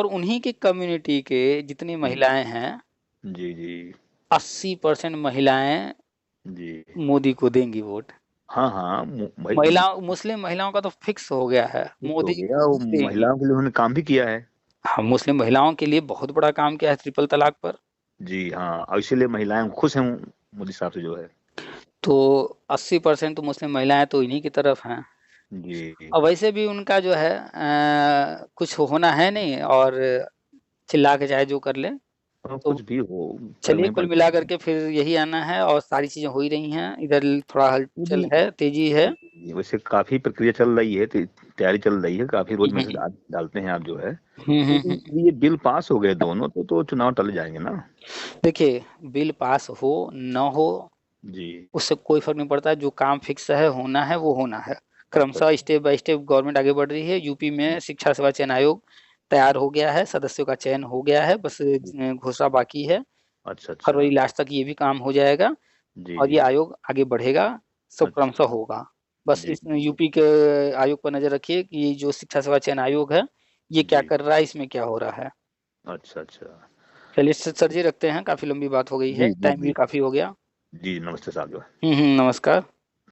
उन्हीं की कम्युनिटी के जितनी हुँ। महिलाएँ हैं, जी, जी। 80% महिलाएँ जी। मोदी को देंगी वोट। हाँ, हाँ, भाई मुस्लिम महिलाओं का तो फिक्स हो गया है, फिक्स हो मोदी गया, को वो ही देंगी। महिलाओं के लिए उन्होंने काम भी किया है। हाँ, मुस्लिम महिलाओं के लिए बहुत बड़ा काम किया है ट्रिपल तलाक पर। जी, हाँ, और इसीलिए महिलाएँ खुश हैं मोदी साहब से जो है। तो 80% तो मुस्लिम महिलाएँ तो इन्हीं की तरफ हैं। जी। और वैसे भी उनका जो है कुछ होना है नहीं, और चिल्ला के चाहे जो कर लें। तो कुछ भी हो, फ़र्क चलिए, नहीं कुल मिला कर पड़ता। के फिर यही आना है, और सारी चीज़ें हो ही रही हैं। इधर थोड़ा पूरी हलचल है, तेज़ी है। जी, वैसे काफ़ी प्रक्रिया चल रही है, तैयारी चल रही है, काफ़ी रोज़ हुँ, हुँ, मैसेज हुँ। डालते हैं आप जो है। हुँ, हुँ, यदि हुँ। यदि ये बिल पास हो गए दोनों तो चुनाव टल जाएँगे ना। देखिए, बिल पास हो, न हो, जी। उससे कोई फ़र्क नहीं पड़ता। जो काम फिक्स है, होना है, वो होना है। अच्छा, क्रमशः अच्छा। स्टेप बाय स्टेप गवर्नमेंट आगे बढ़ रही है। यूपी में शिक्षा सेवा चयन आयोग तैयार हो गया है, सदस्यों का चयन हो गया है, बस जी। घोषणा बाकी है। अच्छा, फरवरी अच्छा। लास्ट तक ये भी काम हो जाएगा, जी, और ये जी। आयोग आगे बढ़ेगा, सब क्रमशः अच्छा। होगा। बस जी, इस जी। यूपी के आयोग पर नज़र रखिए कि ये जो शिक्षा सेवा चयन आयोग है, ये क्या जी। कर रहा है, इसमें क्या हो रहा है। अच्छा, अच्छा। चलिए सर जी, रखते हैं, काफ़ी लंबी बात हो गई है, जी, जी, टाइम भी जी। काफ़ी हो गया। जी, नमस्ते साहब जो है। नमस्कार।